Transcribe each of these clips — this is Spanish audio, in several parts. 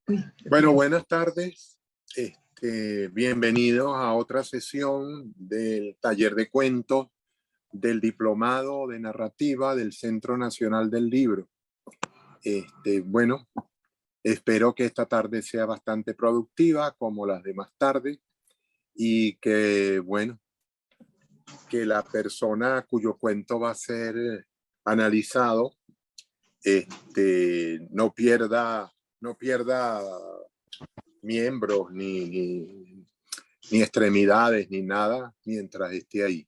Uy, Bueno, buenas tardes. Bienvenidos a otra sesión del taller de cuentos del Diplomado de Narrativa del Centro Nacional del Libro. Bueno, espero que esta tarde sea bastante productiva como las demás tardes y que, bueno, que la persona cuyo cuento va a ser analizado no pierda miembros ni extremidades ni nada mientras esté ahí,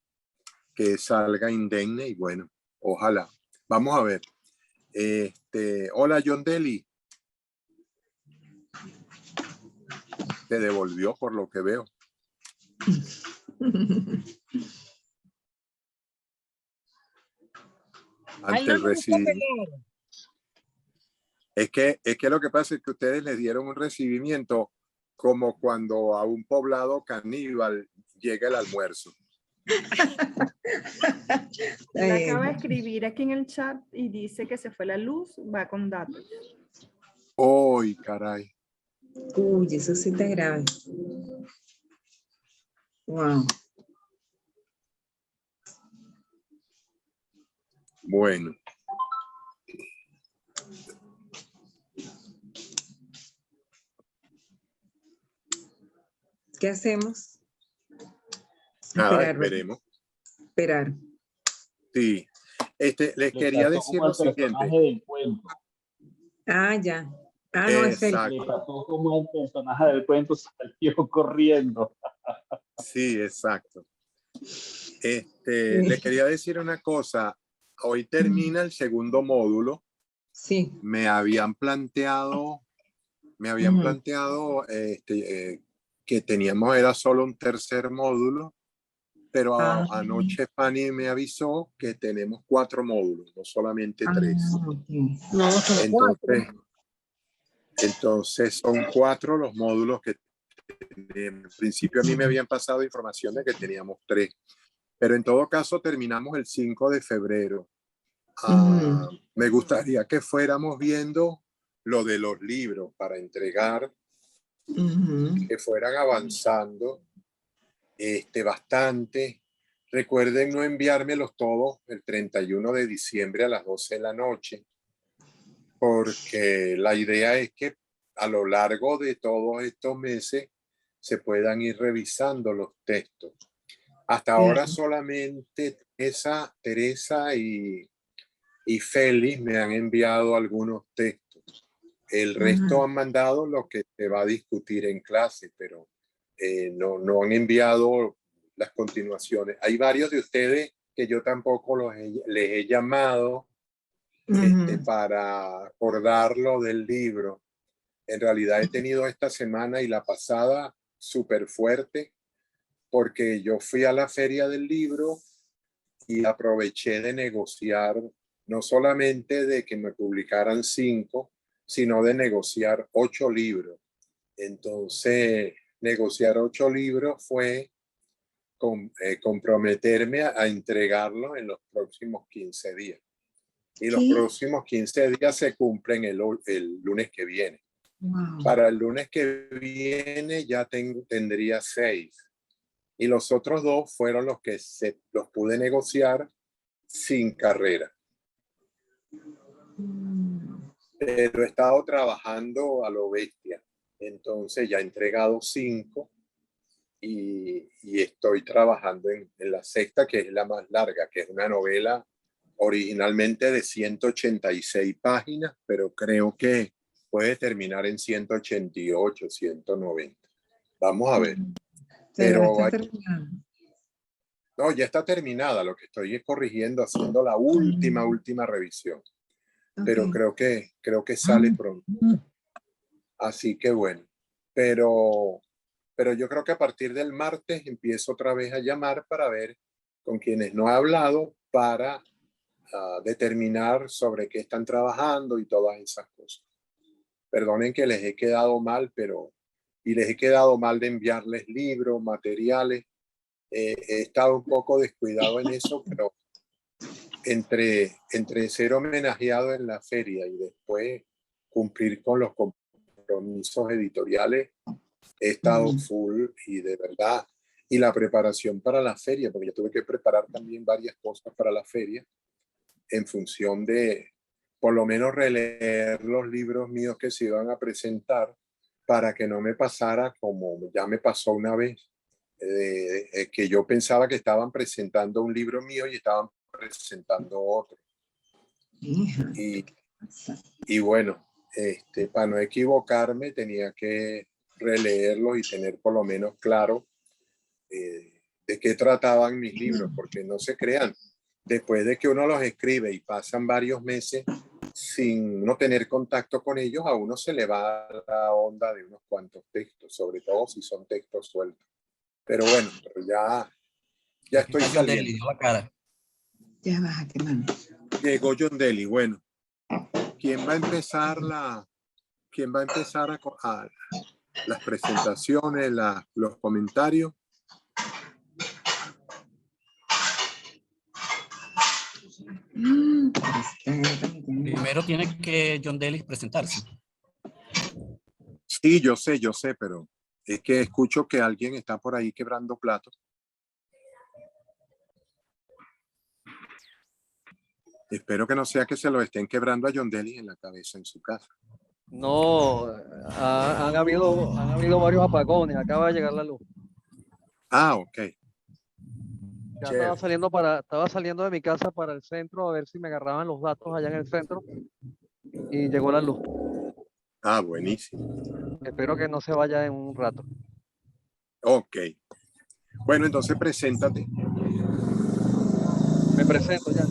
que salga indemne y bueno, ojalá. Vamos a ver. Hola, John Deli. Te devolvió por lo que veo. Ante el recibimiento. Es que lo que pasa es que ustedes les dieron un recibimiento como cuando a un poblado caníbal llega el almuerzo. Él acaba de escribir aquí en el chat y dice que se fue la luz, va con datos. ¡Uy, caray! Uy, eso sí está grave. Wow. Bueno. ¿Qué hacemos? Nada, Esperar, esperemos. esperar. Sí. Les quería decir lo siguiente. Del cuento. Ah, ya. Ah, no, es Félix. Le pasó como el personaje del cuento salió corriendo. Sí, exacto. Les quería decir una cosa. Hoy termina el segundo módulo. Sí. Me habían planteado que teníamos, era solo un tercer módulo, pero anoche Fanny me avisó que tenemos 4 módulos, no solamente 3. Okay. No, son Entonces son 4 los módulos que en principio a mí me habían pasado información de que teníamos 3, pero en todo caso terminamos el 5 de febrero. Me gustaría que fuéramos viendo lo de los libros para entregar, que fueran avanzando bastante. Recuerden no enviármelos todos el 31 de diciembre a las 12 de la noche, porque la idea es que a lo largo de todos estos meses se puedan ir revisando los textos. Hasta ahora solamente Teresa y Félix me han enviado algunos textos. El resto han mandado lo que se va a discutir en clase, pero no han enviado las continuaciones. Hay varios de ustedes que yo tampoco les he llamado para acordarlo del libro. En realidad he tenido esta semana y la pasada súper fuerte porque yo fui a la feria del libro y aproveché de negociar, no solamente de que me publicaran 5, sino de negociar 8 libros. Entonces, negociar 8 libros fue comprometerme a entregarlo en los próximos 15 días. Y los próximos 15 días se cumplen el lunes que viene. Wow. Para el lunes que viene ya tendría 6. Y los otros 2 fueron los que los pude negociar sin carrera. Pero he estado trabajando a lo bestia. Entonces ya he entregado 5 y estoy trabajando en la 6ª, que es la más larga, que es una novela originalmente de 186 páginas, pero creo que puede terminar en 188, 190. Vamos a ver. Pero no, ya está terminada. Lo que estoy es corrigiendo, haciendo la última revisión. Pero creo que sale pronto. Así que bueno. Pero yo creo que a partir del martes empiezo otra vez a llamar para ver con quienes no he hablado para determinar sobre qué están trabajando y todas esas cosas. Perdonen que les he quedado mal, y les he quedado mal de enviarles libros, materiales. He estado un poco descuidado en eso, pero entre ser homenajeado en la feria y después cumplir con los compromisos compromisos editoriales he estado full y de verdad, y la preparación para la feria, porque yo tuve que preparar también varias cosas para la feria en función de por lo menos releer los libros míos que se iban a presentar para que no me pasara como ya me pasó una vez, que yo pensaba que estaban presentando un libro mío y estaban presentando otro. Hija, Y bueno, para no equivocarme tenía que releerlos y tener por lo menos claro de qué trataban mis libros, porque no se crean. Después de que uno los escribe y pasan varios meses sin no tener contacto con ellos, a uno se le va la onda de unos cuantos textos, sobre todo si son textos sueltos. Pero bueno, pero ya estoy saliendo. La cara. ya bájate, mano. Llegó John Daly. Bueno, ¿quién va a empezar a las presentaciones, los comentarios? Primero tiene que John Daly presentarse. Sí, yo sé, pero es que escucho que alguien está por ahí quebrando platos. Espero que no sea que se lo estén quebrando a John Daly en la cabeza en su casa. No, han habido varios apagones, acaba de llegar la luz. Ah, ok. Ya Chévere. estaba saliendo de mi casa para el centro a ver si me agarraban los datos allá en el centro y llegó la luz. Ah, buenísimo. Espero que no se vaya en un rato. Ok. Bueno, entonces preséntate. Me presento ya.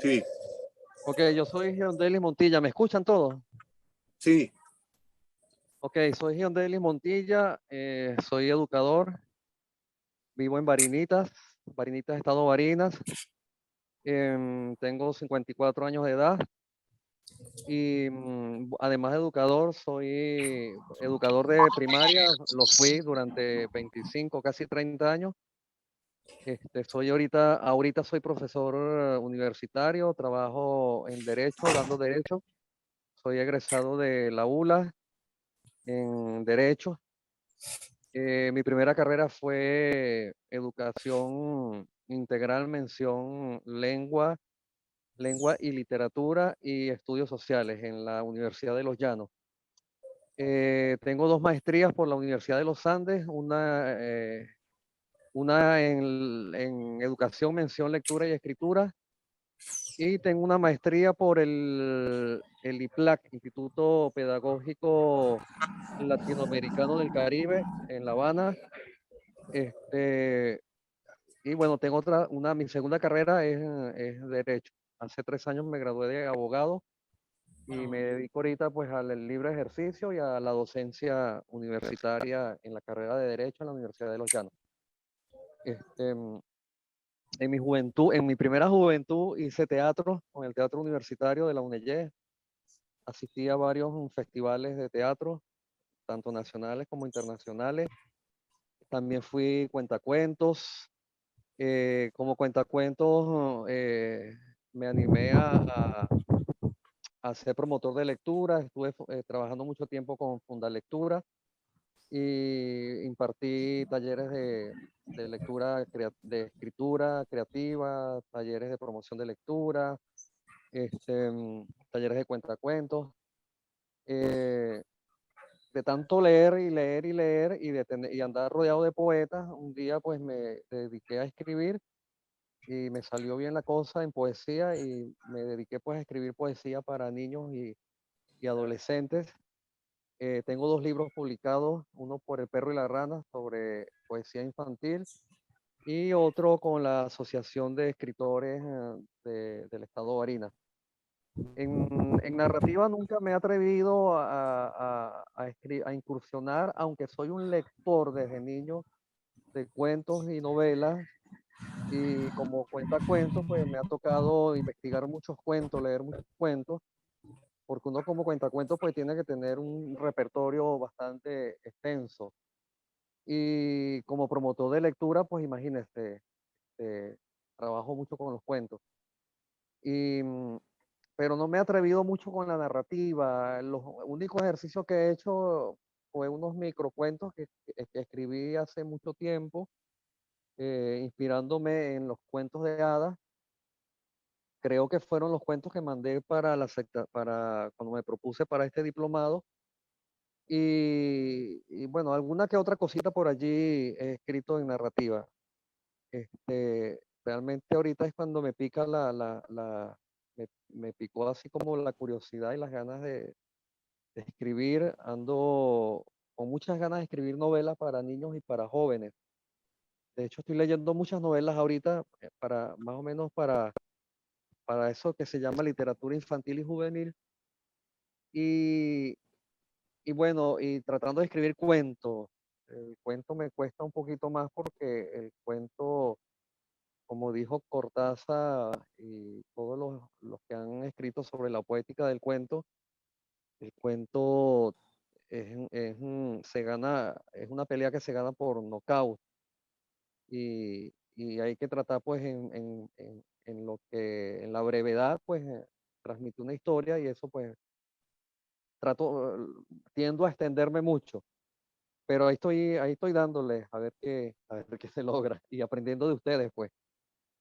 Sí, Ok, yo soy Giandelis Montilla. ¿Me escuchan todos? sí. Ok, soy Giandelis Montilla, soy educador, vivo en Barinitas, Estado Barinas. Tengo 54 años de edad y además de educador, soy educador de primaria, lo fui durante 25, casi 30 años. Soy ahorita soy profesor universitario, trabajo en Derecho, dando Derecho. Soy egresado de la ULA en Derecho. Mi primera carrera fue Educación Integral, mención Lengua y Literatura y Estudios Sociales en la Universidad de Los Llanos. Tengo 2 maestrías por la Universidad de los Andes, una en Educación, mención Lectura y Escritura, y tengo una maestría por el IPLAC, Instituto Pedagógico Latinoamericano del Caribe, en La Habana. Y bueno, tengo mi segunda carrera es Derecho. Hace 3 años me gradué de abogado y me dedico ahorita pues al libre ejercicio y a la docencia universitaria en la carrera de Derecho en la Universidad de Los Llanos. En mi juventud, en mi primera juventud hice teatro con el Teatro Universitario de la UNEYE. Asistí a varios festivales de teatro, tanto nacionales como internacionales. También fui cuentacuentos. Como cuentacuentos, me animé a ser promotor de lectura. Estuve trabajando mucho tiempo con Fundalectura y impartí talleres de lectura, de escritura creativa, talleres de promoción de lectura, talleres de cuentacuentos. De tanto leer y leer y leer y andar rodeado de poetas, un día pues me dediqué a escribir y me salió bien la cosa en poesía y me dediqué pues a escribir poesía para niños y adolescentes. Tengo 2 libros publicados, uno por El Perro y la Rana sobre poesía infantil y otro con la Asociación de Escritores del Estado Barinas. En narrativa nunca me he atrevido a incursionar, aunque soy un lector desde niño de cuentos y novelas, y como cuentacuentos, pues me ha tocado investigar muchos cuentos, leer muchos cuentos, porque uno como cuentacuentos pues tiene que tener un repertorio bastante extenso. Y como promotor de lectura, pues imagínese, trabajo mucho con los cuentos. Y pero no me he atrevido mucho con la narrativa. Los únicos ejercicios que he hecho fue unos microcuentos que escribí hace mucho tiempo, inspirándome en los cuentos de hadas. Creo que fueron los cuentos que mandé para para cuando me propuse para este diplomado. Y bueno, alguna que otra cosita por allí he escrito en narrativa. Realmente ahorita es cuando me pica me picó así como la curiosidad y las ganas de escribir. Ando con muchas ganas de escribir novelas para niños y para jóvenes. De hecho, estoy leyendo muchas novelas ahorita para más o menos para eso que se llama literatura infantil y juvenil. Y, y bueno, y tratando de escribir cuentos. El cuento me cuesta un poquito más porque el cuento, como dijo Cortázar y todos los que han escrito sobre la poética del cuento, el cuento se gana, es una pelea que se gana por nocaut y hay que tratar pues en lo que, en la brevedad, pues transmitir una historia y eso pues tiendo a extenderme mucho, pero ahí estoy dándole a ver qué se logra y aprendiendo de ustedes pues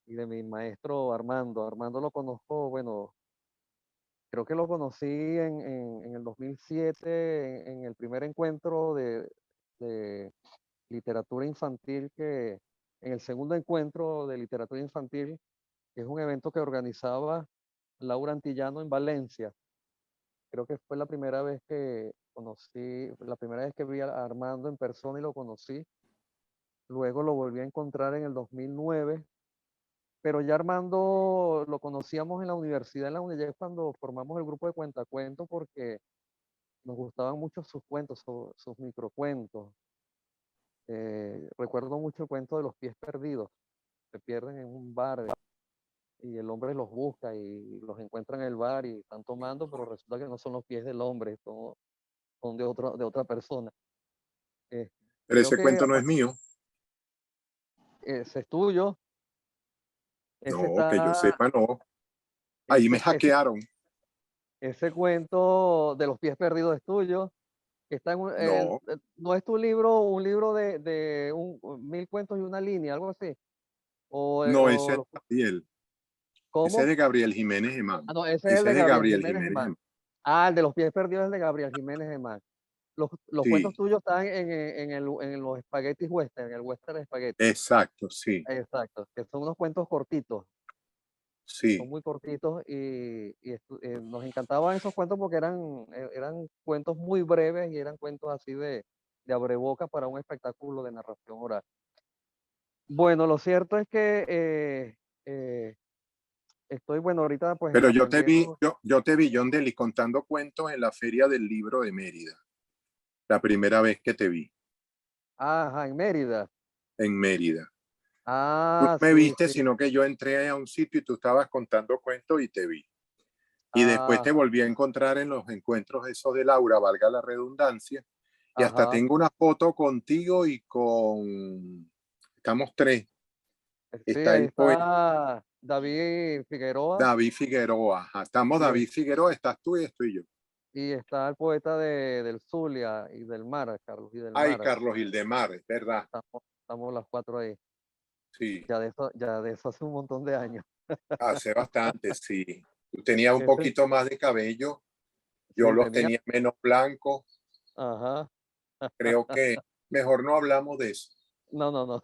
y de mi maestro Armando. Armando lo conozco, bueno, creo que lo conocí en el 2007, en el primer encuentro de literatura infantil, en el segundo encuentro de literatura infantil, que es un evento que organizaba Laura Antillano en Valencia. Creo que fue la primera vez que la primera vez que vi a Armando en persona y lo conocí. Luego lo volví a encontrar en el 2009, pero ya Armando lo conocíamos en la universidad, en la UNILLEX, cuando formamos el grupo de Cuentacuentos, porque nos gustaban mucho sus cuentos, sus microcuentos. Recuerdo mucho el cuento de los pies perdidos. Se pierden en un bar y el hombre los busca y los encuentra en el bar y están tomando, pero resulta que no son los pies del hombre, son de otra persona. Pero Creo ese que cuento no es mío. ese es tuyo, ese No, que yo está, sepa, no. Ahí me ese, ese, hackearon. ese cuento de los pies perdidos es tuyo. Está No, no es tu libro, un libro de 1000 cuentos y una línea, algo así. no, ese es de Gabriel. Ese es ¿Cómo? de Gabriel Jiménez Emán. Ah, no, ese es el Ese de es de Gabriel Gabriel Jiménez Jiménez Emán. Emán. Ah, el de los pies perdidos es el de Gabriel Jiménez Emán. Los cuentos Sí, tuyos están en los espaguetis western, en el western espagueti. exacto, sí, Exacto, que son unos cuentos cortitos, son sí. muy cortitos nos encantaban esos cuentos porque eran cuentos muy breves y eran cuentos así de abreboca para un espectáculo de narración oral. Bueno, lo cierto es que estoy, bueno, ahorita pues Pero aprendiendo. yo te vi, John Deli, contando cuentos en la Feria del Libro de Mérida. La primera vez que te vi Ajá, en Mérida. en Mérida. Tú no Ah, me sí, viste, sí. sino que yo entré a un sitio y tú estabas contando cuentos y te vi. Y después te Ah, volví a encontrar en los encuentros esos de Laura, valga la redundancia. Y hasta ajá. tengo una foto contigo y con... Estamos tres. Sí, Está ahí el poeta está David Figueroa David Figueroa. Ajá, estamos y, David Figueroa, estás tú y estoy yo. y está el poeta del Zulia y del Mar, Carlos y del Ay, Mar. Carlos Gildemar, es verdad. Estamos las cuatro ahí. Sí, Ya de eso hace un montón de años. hace bastante, sí. Tú tenías un Ese, poquito más de cabello, yo sí, los tenía. tenía menos blancos. Ajá. Creo que mejor no hablamos de eso. No, no, no.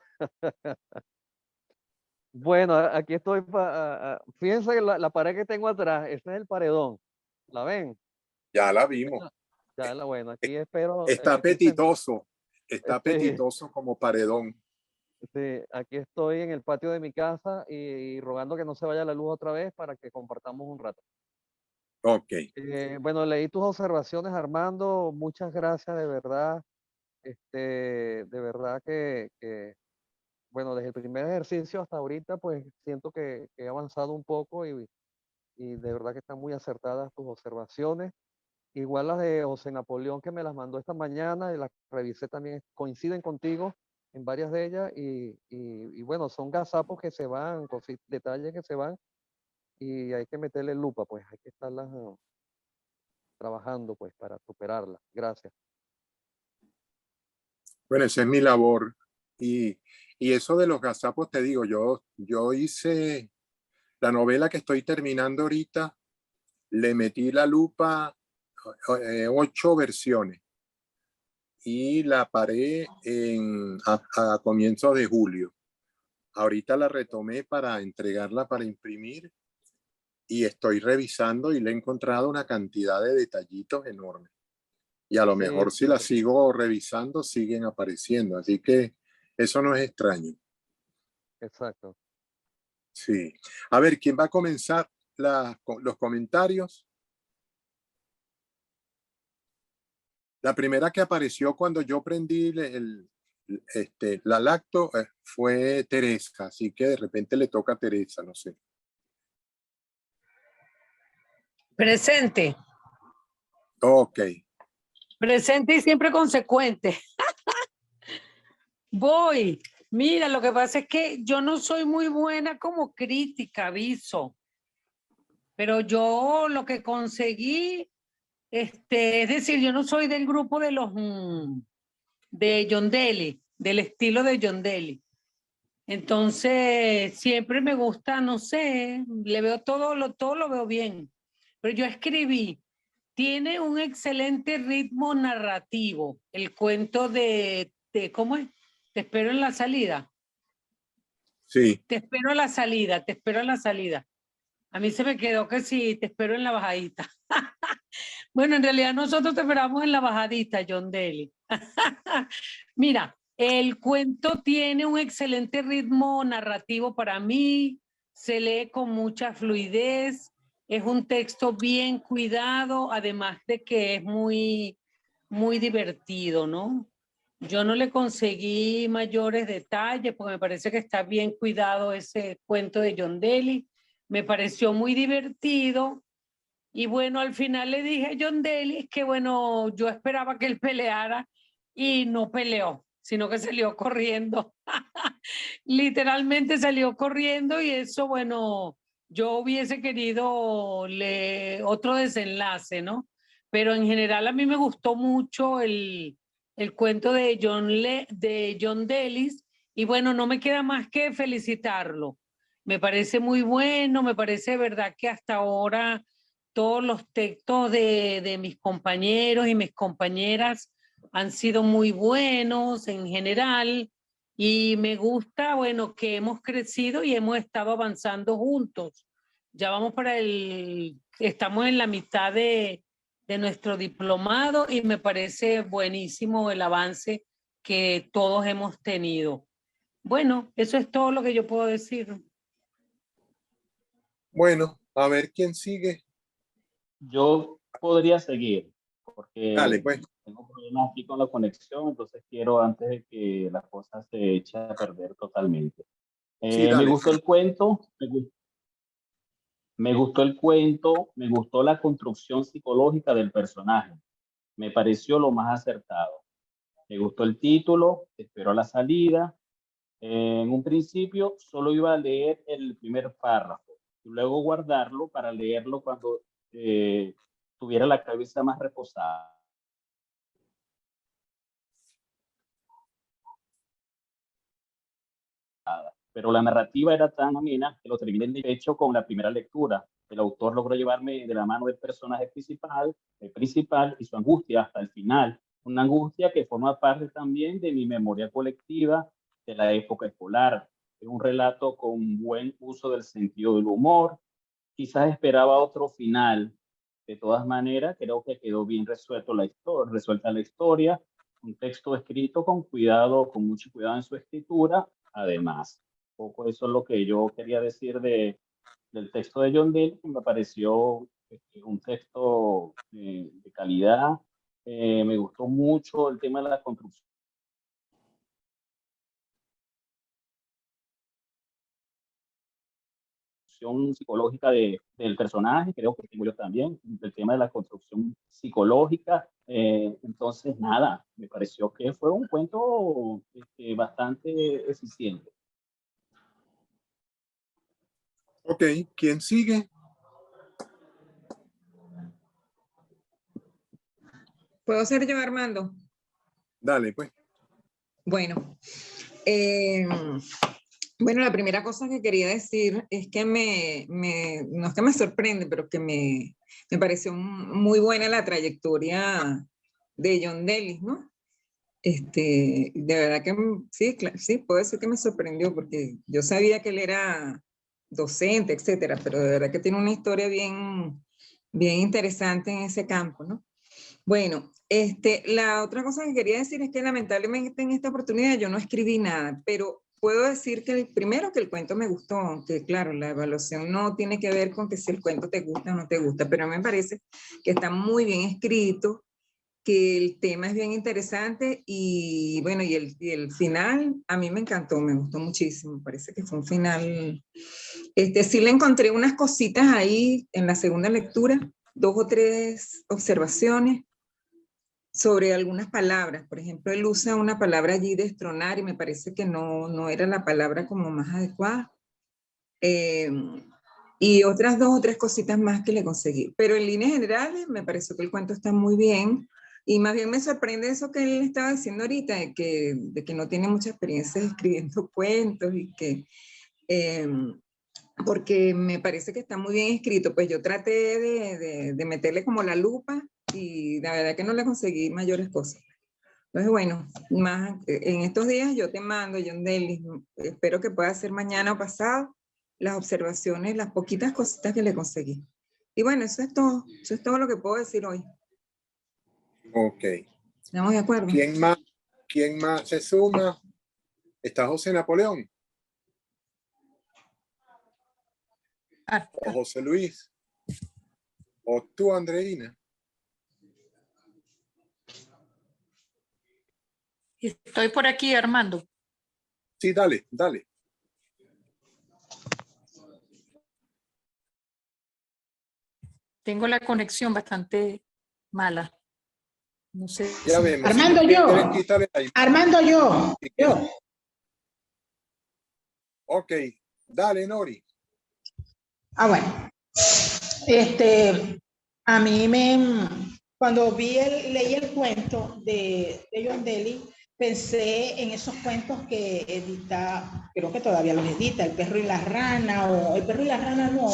Bueno, aquí estoy. Fíjense que la pared que tengo atrás, ese es el paredón. ¿La ven? Ya la vimos. Ya la bueno. Aquí espero. Está Aquí está sí, apetitoso como paredón. sí, aquí estoy en el patio de mi casa y rogando que no se vaya la luz otra vez para que compartamos un rato. Ok. Bueno, leí tus observaciones, Armando. Muchas gracias, de verdad. De verdad bueno, desde el primer ejercicio hasta ahorita, pues siento que he avanzado un poco y de verdad que están muy acertadas tus observaciones. Igual las de José Napoleón que me las mandó esta mañana y las revisé también, coinciden contigo en varias de ellas y bueno, son gazapos que se van, detalles que se van y hay que meterle lupa, pues hay que estarlas trabajando pues para superarlas. Gracias. Bueno, esa es mi labor. Y eso de los gazapos, te digo, yo hice la novela que estoy terminando ahorita, le metí la lupa 8 versiones y la paré a comienzos de julio. Ahorita la retomé para entregarla para imprimir y estoy revisando y le he encontrado una cantidad de detallitos enormes. Y a lo mejor si la sigo revisando, siguen apareciendo. Así que eso no es extraño. Exacto. Sí. A ver, ¿quién va a comenzar los comentarios? La primera que apareció cuando yo prendí la lacto fue Teresa, así que de repente le toca a Teresa, no sé. Presente. Ok. Presente y siempre consecuente. Voy. Mira, lo que pasa es que yo no soy muy buena como crítica, aviso. Pero yo lo que conseguí, es decir, yo no soy del grupo de los de John Daly, del estilo de John Daly. Entonces, siempre me gusta, no sé, le veo todo lo veo bien. Pero yo escribí, tiene un excelente ritmo narrativo, el cuento de ¿cómo es? Te espero en la salida. Sí. Te espero a la salida, te espero a la salida. A mí se me quedó que sí, te espero en la bajadita. Bueno, en realidad nosotros te esperamos en la bajadita, John Daly. Mira, el cuento tiene un excelente ritmo narrativo para mí, se lee con mucha fluidez, es un texto bien cuidado, además de que es muy divertido, ¿no? Yo no le conseguí mayores detalles porque me parece que está bien cuidado ese cuento de John Daly. Me pareció muy divertido. Y bueno, al final le dije a John Daly que bueno, yo esperaba que él peleara y no peleó, sino que salió corriendo. Literalmente salió corriendo y eso, bueno, yo hubiese querido otro desenlace, ¿no? Pero en general a mí me gustó mucho el cuento de John Daly y bueno, no me queda más que felicitarlo. Me parece muy bueno, me parece de verdad que hasta ahora todos los textos de mis compañeros y mis compañeras han sido muy buenos en general y me gusta, bueno, que hemos crecido y hemos estado avanzando juntos. Ya vamos estamos en la mitad de nuestro diplomado y me parece buenísimo el avance que todos hemos tenido. Bueno, eso es todo lo que yo puedo decir. Bueno, a ver quién sigue. Yo podría seguir, porque Dale, pues. tengo problemas aquí con la conexión, entonces quiero antes de que la cosa se eche a perder totalmente. Sí, dale. Me gustó el cuento, me gustó el cuento, me gustó la construcción psicológica del personaje, me pareció lo más acertado. Me gustó el título, Espero a la salida. En un principio solo iba a leer el primer párrafo y luego guardarlo para leerlo cuando tuviera la cabeza más reposada. Pero la narrativa era tan amena que lo terminé de hecho con la primera lectura. El autor logró llevarme de la mano del personaje principal y su angustia hasta el final. Una angustia que forma parte también de mi memoria colectiva de la época escolar. Es un relato con buen uso del sentido del humor. Quizás esperaba otro final. De todas maneras, creo que quedó bien resuelta la historia. Un texto escrito con cuidado, con mucho cuidado en su escritura, además. Un poco eso es lo que yo quería decir del texto de John Daly, que me pareció un texto de calidad. Me gustó mucho el tema de la construcción psicológica del personaje, creo que tengo yo también, el tema de la construcción psicológica. Entonces, nada, me pareció que fue un cuento bastante eficiente. Ok, ¿quién sigue? ¿Puedo ser yo, Armando? Dale, pues. Bueno, bueno, la primera cosa que quería decir es que no es que me sorprende, pero que me pareció muy buena la trayectoria de John Dellis, ¿no? De verdad que sí, sí, puedo decir que me sorprendió porque yo sabía que él era docente, etcétera, pero de verdad que tiene una historia bien interesante en ese campo, ¿no? Bueno, la otra cosa que quería decir es que lamentablemente en esta oportunidad yo no escribí nada, pero puedo decir que primero que el cuento me gustó, aunque claro, la evaluación no tiene que ver con que si el cuento te gusta o no te gusta, pero me parece que está muy bien escrito, que el tema es bien interesante y bueno, y el final a mí me encantó, me gustó muchísimo, parece que fue un final, sí le encontré unas cositas ahí en la segunda lectura, 2 o 3 observaciones sobre algunas palabras, por ejemplo, él usa una palabra allí destronar y me parece que no era la palabra como más adecuada, y otras 2 o 3 cositas más que le conseguí, pero en líneas generales me pareció que el cuento está muy bien. Y más bien me sorprende eso que él estaba diciendo ahorita, de que no tiene mucha experiencia escribiendo cuentos y que, porque me parece que está muy bien escrito. Pues yo traté de meterle como la lupa y la verdad que no le conseguí mayores cosas. Entonces, bueno, en estos días yo te mando, John Dellis, espero que pueda hacer mañana o pasado las observaciones, las poquitas cositas que le conseguí. Y bueno, eso es todo lo que puedo decir hoy. Ok. ¿Estamos de acuerdo? ¿Quién más se suma? ¿Está José Napoleón? ¿O José Luis? ¿O tú, Andreina? Estoy por aquí, Armando. Sí, dale, dale. Tengo la conexión bastante mala. No sé. Ya vemos. Armando, si yo. quítale ahí. Armando, yo. Ok, dale, Nori. Bueno. A mí cuando leí el cuento de John Dellis, pensé en esos cuentos que edita, creo que todavía los edita, El perro y la rana, o El perro y la rana no,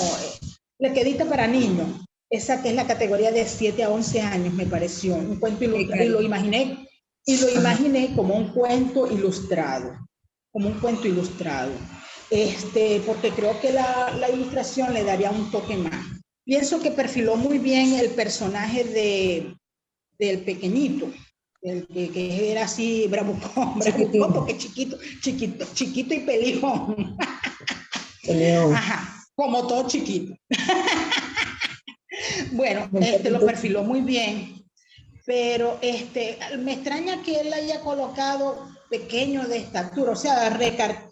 el que edita para niños, esa que es la categoría de 7 a 11 años, me pareció, un cuento ilustrado, y lo imaginé como un cuento ilustrado, porque creo que la ilustración le daría un toque más. Pienso que perfiló muy bien el personaje del pequeñito, el que era así bravucón, porque chiquito y pelejón. Ajá, como todo chiquito. Bueno, lo perfiló muy bien, pero me extraña que él haya colocado pequeño de estatura, o sea,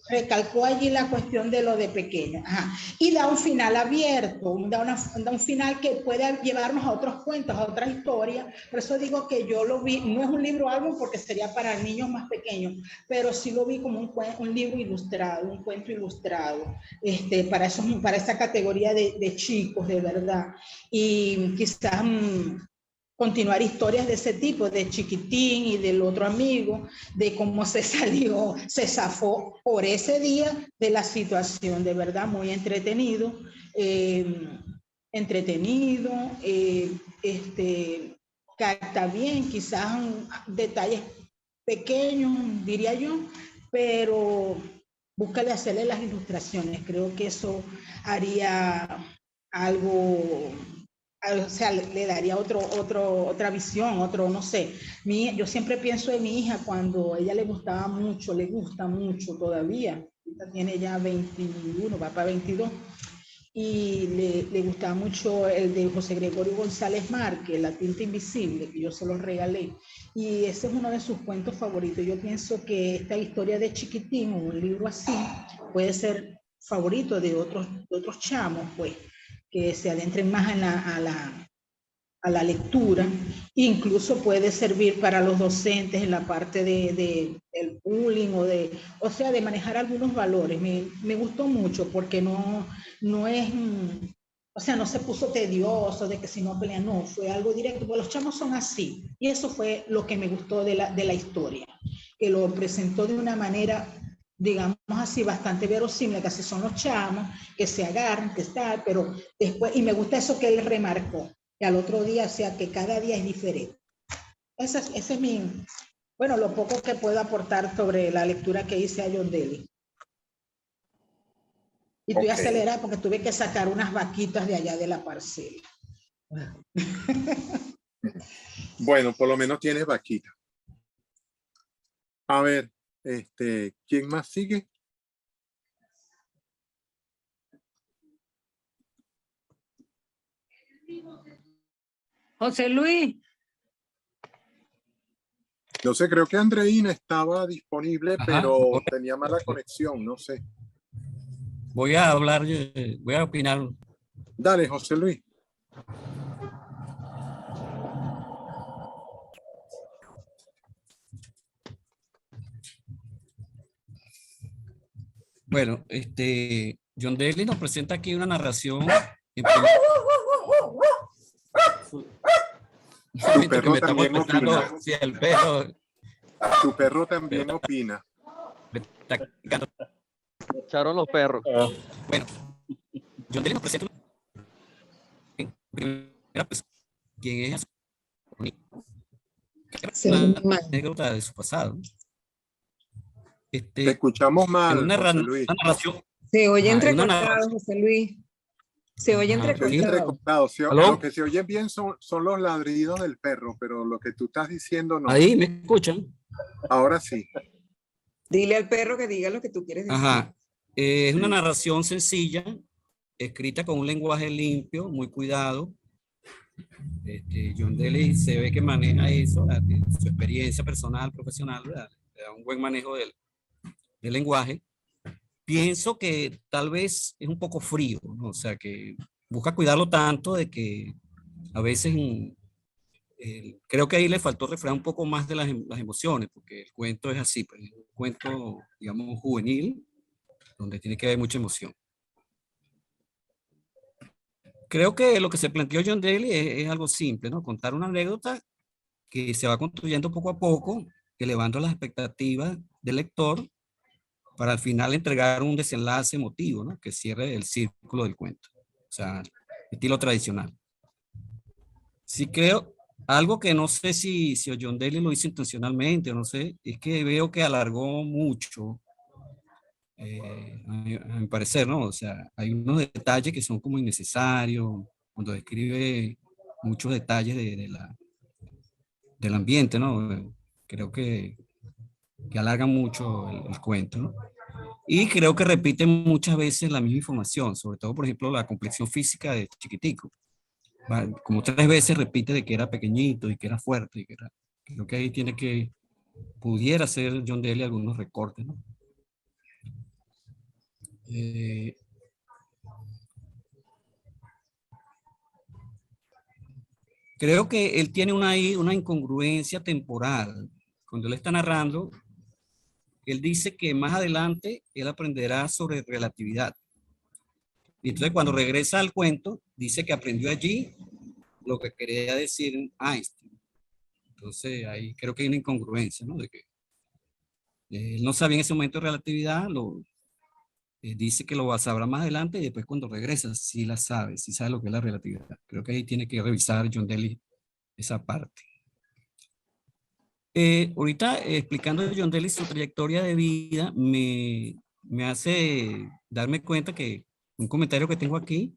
recalcó allí la cuestión de lo de pequeño. Ajá. Y da un final abierto, da un final que puede llevarnos a otros cuentos, a otras historias. Por eso digo que yo lo vi, no es un libro álbum porque sería para niños más pequeños, pero sí lo vi como un libro ilustrado, un cuento ilustrado, para esa categoría de chicos, de verdad. Y quizás continuar historias de ese tipo, de Chiquitín y del otro amigo, de cómo se zafó por ese día de la situación, de verdad, muy entretenido, capta bien, quizás detalles pequeños, diría yo, pero búscale hacerle las ilustraciones, creo que eso haría algo, o sea, le daría otra visión, no sé. Yo siempre pienso en mi hija cuando ella le gusta mucho todavía, tiene ya 21, va para 22, y le gustaba mucho el de José Gregorio González Márquez, La tinta invisible, que yo se lo regalé, y ese es uno de sus cuentos favoritos. Yo pienso que esta historia de Chiquitín, o un libro así, puede ser favorito de otros chamos, pues, que se adentren más a la lectura. Incluso puede servir para los docentes en la parte del bullying o sea, de manejar algunos valores. Me gustó mucho porque no es o sea, no se puso tedioso de que si no pelean, no, fue algo directo, porque los chamos son así. Y eso fue lo que me gustó de la historia, que lo presentó de una manera, digamos así, bastante verosímil, que así son los chamos, que se agarran, que están, pero después, y me gusta eso que él remarcó, que al otro día, o sea, que cada día es diferente. Ese es mi, bueno, lo poco que puedo aportar sobre la lectura que hice a John Daly. Y estoy acelerada porque tuve que sacar unas vaquitas de allá de la parcela. Bueno, por lo menos tienes vaquita. A ver, ¿quién más sigue? José Luis. No sé, creo que Andreina estaba disponible, pero tenía mala conexión, no sé. Voy a hablar, voy a opinar. Dale, José Luis. Bueno, John Daly nos presenta aquí una narración. Tu perro también opina. Sí, el perro. Tu perro también opina. Echaron los perros. Bueno, John Daly nos presenta primera persona, quien es una anécdota de su pasado. Te escuchamos mal, José Luis. Una narración. Se oye entrecortado, José Luis. Se oye entrecortado. Lo que se oye bien son los ladridos del perro, pero lo que tú estás diciendo no. Ahí, ¿me escuchan? Ahora sí. Dile al perro que diga lo que tú quieres decir. Ajá. Es una narración sencilla, escrita con un lenguaje limpio, muy cuidado. John Daly se ve que maneja eso, su experiencia personal, profesional, ¿verdad? Le da un buen manejo del lenguaje. Pienso que tal vez es un poco frío, ¿no? O sea, que busca cuidarlo tanto de que a veces creo que ahí le faltó reflejar un poco más de las emociones, porque el cuento es así, pues, es un cuento, digamos, juvenil, donde tiene que haber mucha emoción. Creo que lo que se planteó John Daly es algo simple, ¿no? Contar una anécdota que se va construyendo poco a poco, elevando las expectativas del lector para al final entregar un desenlace emotivo, ¿no? Que cierre el círculo del cuento. O sea, estilo tradicional. Sí creo, algo que no sé si John Daly lo hizo intencionalmente, o no sé, es que veo que alargó mucho, a mi parecer, ¿no? O sea, hay unos detalles que son como innecesarios, cuando describe muchos detalles del ambiente, ¿no? Creo que alargan mucho el cuento, ¿no? Y creo que repiten muchas veces la misma información, sobre todo, por ejemplo, la complexión física de Chiquitico. Como 3 veces repite de que era pequeñito y que era fuerte. Y que era, creo que ahí pudiera hacer John Daly algunos recortes, ¿no? Creo que él tiene una incongruencia temporal. Cuando él está narrando, él dice que más adelante él aprenderá sobre relatividad. Y entonces cuando regresa al cuento, dice que aprendió allí lo que quería decir Einstein. Entonces ahí creo que hay una incongruencia, ¿no? De que él no sabía en ese momento de relatividad, dice que lo sabrá más adelante y después cuando regresa sí la sabe, sí sabe lo que es la relatividad. Creo que ahí tiene que revisar John Daly esa parte. Ahorita explicando a John Daly su trayectoria de vida me hace darme cuenta que un comentario que tengo aquí,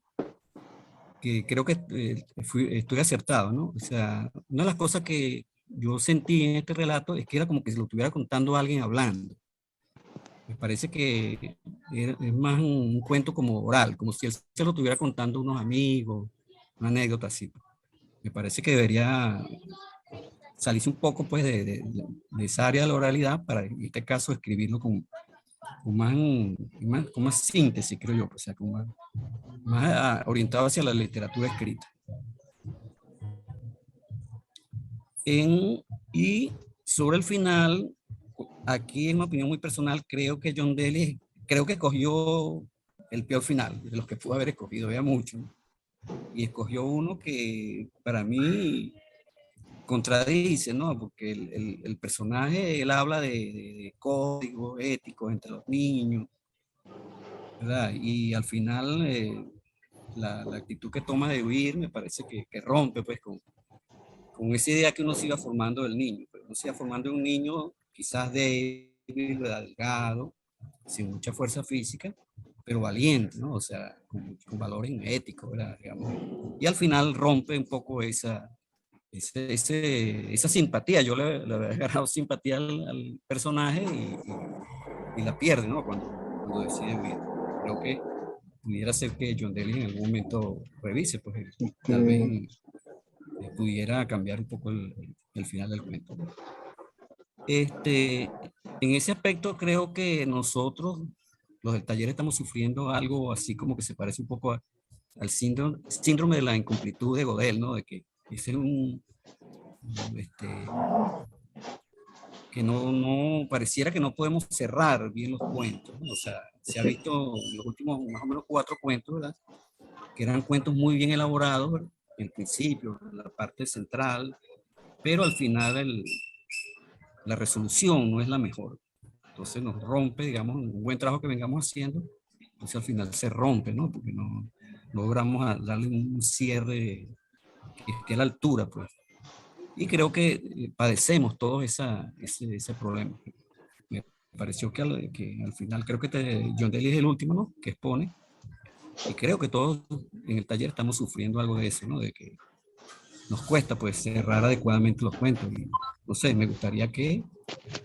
que creo que estoy acertado, ¿no? O sea, una de las cosas que yo sentí en este relato es que era como que se lo estuviera contando a alguien hablando. Me parece que es más un cuento como oral, como si él se lo estuviera contando a unos amigos, una anécdota así. Me parece que debería salirse un poco pues de esa área de la oralidad para en este caso escribirlo con más síntesis, creo yo, o sea, más orientado hacia la literatura escrita. Y sobre el final, aquí en mi opinión muy personal, creo que John Daly, creo que escogió el peor final, de los que pudo haber escogido, había mucho. y escogió uno que para mí contradice, ¿no? Porque el personaje, él habla de códigos éticos entre los niños, ¿verdad? Y al final la actitud que toma de huir me parece que rompe pues con esa idea que uno se iba formando del niño. Pues uno se iba formando un niño quizás débil, delgado, sin mucha fuerza física, pero valiente, ¿no? O sea, con valores éticos, ¿verdad? Digamos. Y al final rompe un poco esa simpatía. Yo le había agarrado simpatía al personaje y la pierde, ¿no? Cuando decide huir. Creo que pudiera ser que John Dely en algún momento revise, pues tal vez pudiera cambiar un poco el final del cuento. En ese aspecto creo que nosotros, los del taller, estamos sufriendo algo así como que se parece un poco al síndrome de la incompletud de Godel, ¿no? De que ese es que no pareciera que no podemos cerrar bien los cuentos, ¿no? O sea, se ha visto los últimos más o menos 4 cuentos, ¿verdad? Que eran cuentos muy bien elaborados, ¿verdad? En principio, la parte central, pero al final la resolución no es la mejor. Entonces nos rompe, digamos, un buen trabajo que vengamos haciendo, entonces al final se rompe, ¿no? Porque no logramos darle un cierre que esté a la altura, pues. Y creo que padecemos todos ese problema. Me pareció que al final, creo que John Dely es el último, ¿no? Que expone. Y creo que todos en el taller estamos sufriendo algo de eso, ¿no? De que nos cuesta, pues, cerrar adecuadamente los cuentos. Y, no sé, me gustaría que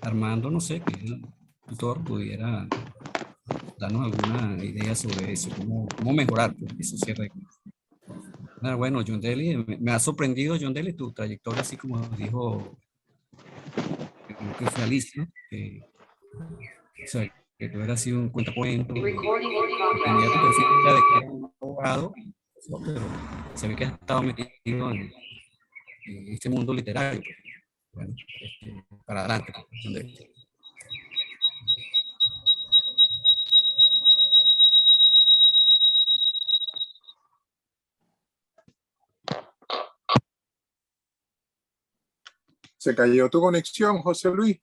Armando, no sé, que el tutor pudiera darnos alguna idea sobre eso, cómo mejorar pues, esos cierres. Bueno, John Dely, me ha sorprendido, John Dely, tu trayectoria, así como dijo, creo que fue Alice, ¿no? O sea, que tú eras así un cuentacuentos, tenía tu perfil ya de que era un abogado, pero se ve que has estado metido en este mundo literario. Pues. Bueno, para adelante. Pues, John Dely. ¿Se cayó tu conexión, José Luis?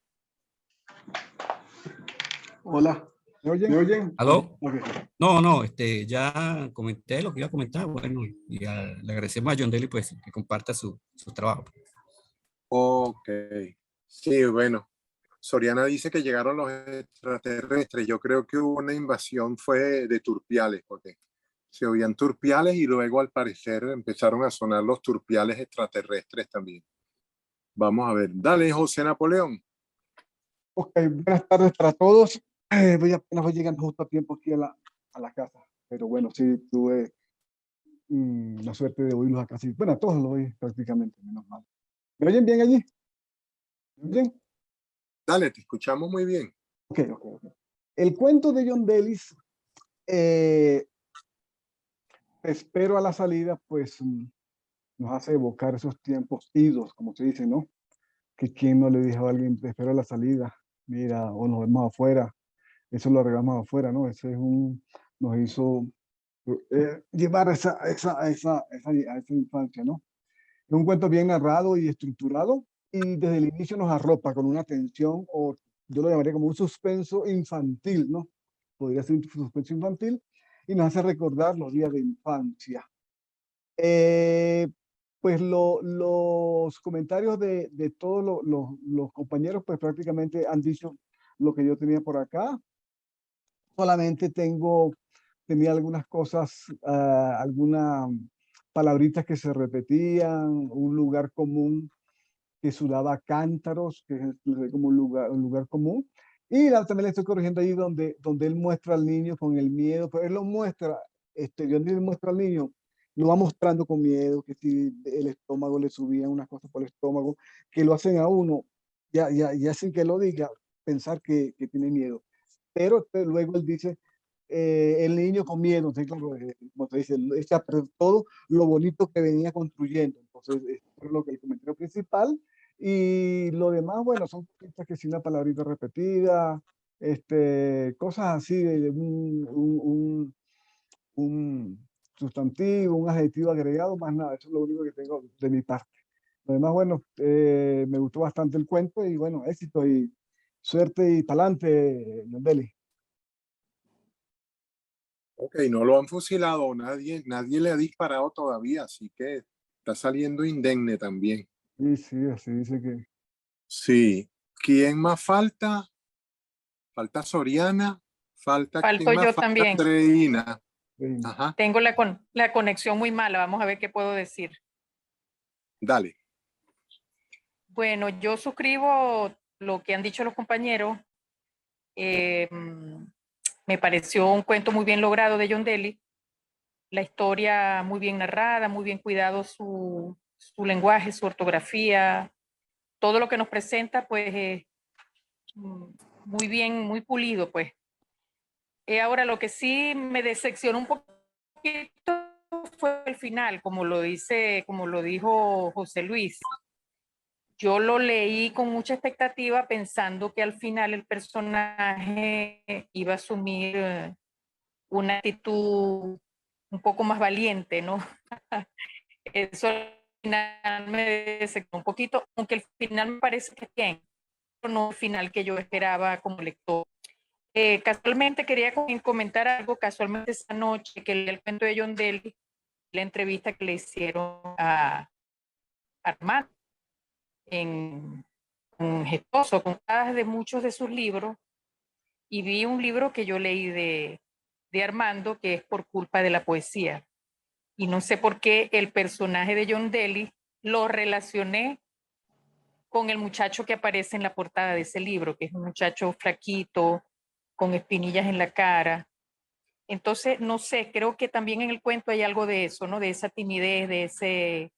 Hola, ¿me oyen? ¿Me oyen? ¿Aló? Okay. No, ya comenté lo que iba a comentar, bueno, y le agradecemos a John Dely, pues, que comparta su trabajo. Ok, sí, bueno. Soriana dice que llegaron los extraterrestres. Yo creo que hubo una invasión, fue de turpiales, porque se oían turpiales y luego al parecer empezaron a sonar los turpiales extraterrestres también. Vamos a ver. Dale, José Napoleón. Ok, buenas tardes para todos. Apenas voy llegando justo a tiempo aquí a la casa. Pero bueno, sí, tuve la suerte de oírlos acá. Sí. Bueno, a todos los oí prácticamente, menos mal. ¿Me oyen bien allí? ¿Me oyen? Dale, te escuchamos muy bien. Ok. El cuento de John Dely, espero a la salida, pues nos hace evocar esos tiempos idos, como se dice, ¿no? Que quien no le dijo a alguien, te espero a la salida, mira, o nos vemos afuera, eso lo arreglamos afuera, ¿no? Ese es nos hizo llevar a esa infancia, ¿no? Es un cuento bien narrado y estructurado, y desde el inicio nos arropa con una tensión, o yo lo llamaría como un suspenso infantil, ¿no? Podría ser un suspenso infantil, y nos hace recordar los días de infancia. Pues los comentarios de todos los compañeros, pues prácticamente han dicho lo que yo tenía por acá. Solamente tenía algunas cosas, algunas palabritas que se repetían, un lugar común que sudaba cántaros, que es como un lugar común. Y también le estoy corrigiendo ahí donde él muestra al niño con el miedo, pero él lo muestra, yo le muestra al niño, lo va mostrando con miedo, que si el estómago le subía unas cosas por el estómago, que lo hacen a uno, ya sin que lo diga, pensar que tiene miedo. Pero luego él dice, el niño con miedo, entonces, claro, como te dice, echa todo lo bonito que venía construyendo. Entonces, esto es el comentario principal. Y lo demás, bueno, son cositas que sin una palabrita repetida, cosas así de un sustantivo, un adjetivo agregado, más nada. Eso es lo único que tengo de mi parte. Además, bueno, me gustó bastante el cuento y bueno, éxito y suerte y pa'lante, Yondeli. Ok, no lo han fusilado, nadie le ha disparado todavía, así que está saliendo indemne también. Sí, sí, así dice que. Sí. ¿Quién más falta? Falta Soriana. ¿Quién Falto más? yo Falta también. Andreina. Sí. Ajá, Tengo la conexión muy mala. Vamos a ver qué puedo decir. dale. Bueno, yo suscribo lo que han dicho los compañeros. Me pareció un cuento muy bien logrado de Yondeli. La historia muy bien narrada, muy bien cuidado su lenguaje, su ortografía. Todo lo que nos presenta, pues, muy bien, muy pulido, pues. Ahora, lo que sí me decepcionó un poquito fue el final, como lo dijo José Luis. Yo lo leí con mucha expectativa pensando que al final el personaje iba a asumir una actitud un poco más valiente, ¿no? Eso al final me decepcionó un poquito, aunque el final me parece que bien, pero no el final que yo esperaba como lector. Casualmente quería comentar algo, casualmente esa noche que leí el cuento de Yondeli, la entrevista que le hicieron a Armando en Gestoso, contadas de muchos de sus libros, y vi un libro que yo leí de Armando, que es Por culpa de la poesía. Y no sé por qué el personaje de Yondeli lo relacioné con el muchacho que aparece en la portada de ese libro, que es un muchacho flaquito, con espinillas en la cara. Entonces, no sé, creo que también en el cuento hay algo de eso, ¿no? De esa timidez, de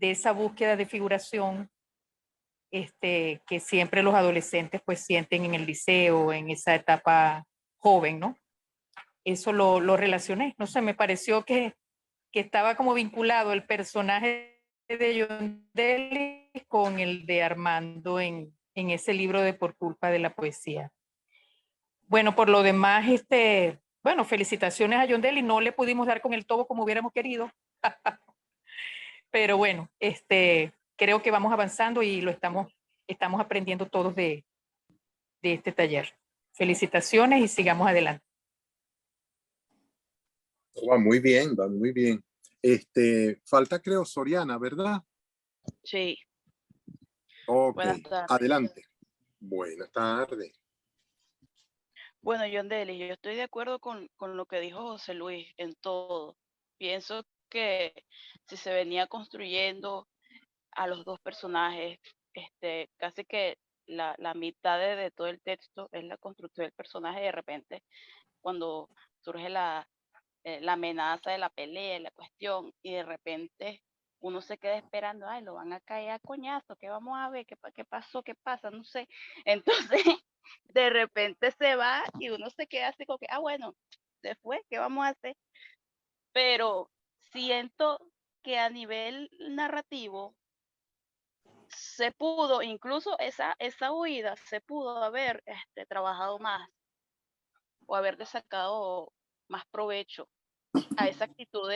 esa búsqueda de figuración que siempre los adolescentes pues sienten en el liceo, en esa etapa joven, ¿no? Eso lo relacioné, no sé, me pareció que estaba como vinculado el personaje de Yondeli con el de Armando en ese libro de Por culpa de la poesía. Bueno, por lo demás, bueno, felicitaciones a Yondeli, no le pudimos dar con el tobo como hubiéramos querido, pero bueno, creo que vamos avanzando y estamos aprendiendo todos de este taller. Felicitaciones y sigamos adelante. Va muy bien, va muy bien. Falta creo Soriana, ¿verdad? Sí. Ok, Buenas tardes. adelante. Buenas tardes. Bueno, Yondeli, yo estoy de acuerdo con lo que dijo José Luis en todo. Pienso que si se venía construyendo a los dos personajes, casi que la mitad de todo el texto es la construcción del personaje. De repente, cuando surge la amenaza de la pelea, la cuestión, y de repente uno se queda esperando, ay, lo van a caer a coñazo, ¿qué vamos a ver? ¿Qué pasó? ¿Qué pasa? No sé. Entonces, de repente se va y uno se queda así como que, bueno, se fue, ¿qué vamos a hacer? Pero siento que a nivel narrativo se pudo, incluso esa huida, se pudo haber trabajado más o haberle sacado más provecho a esa actitud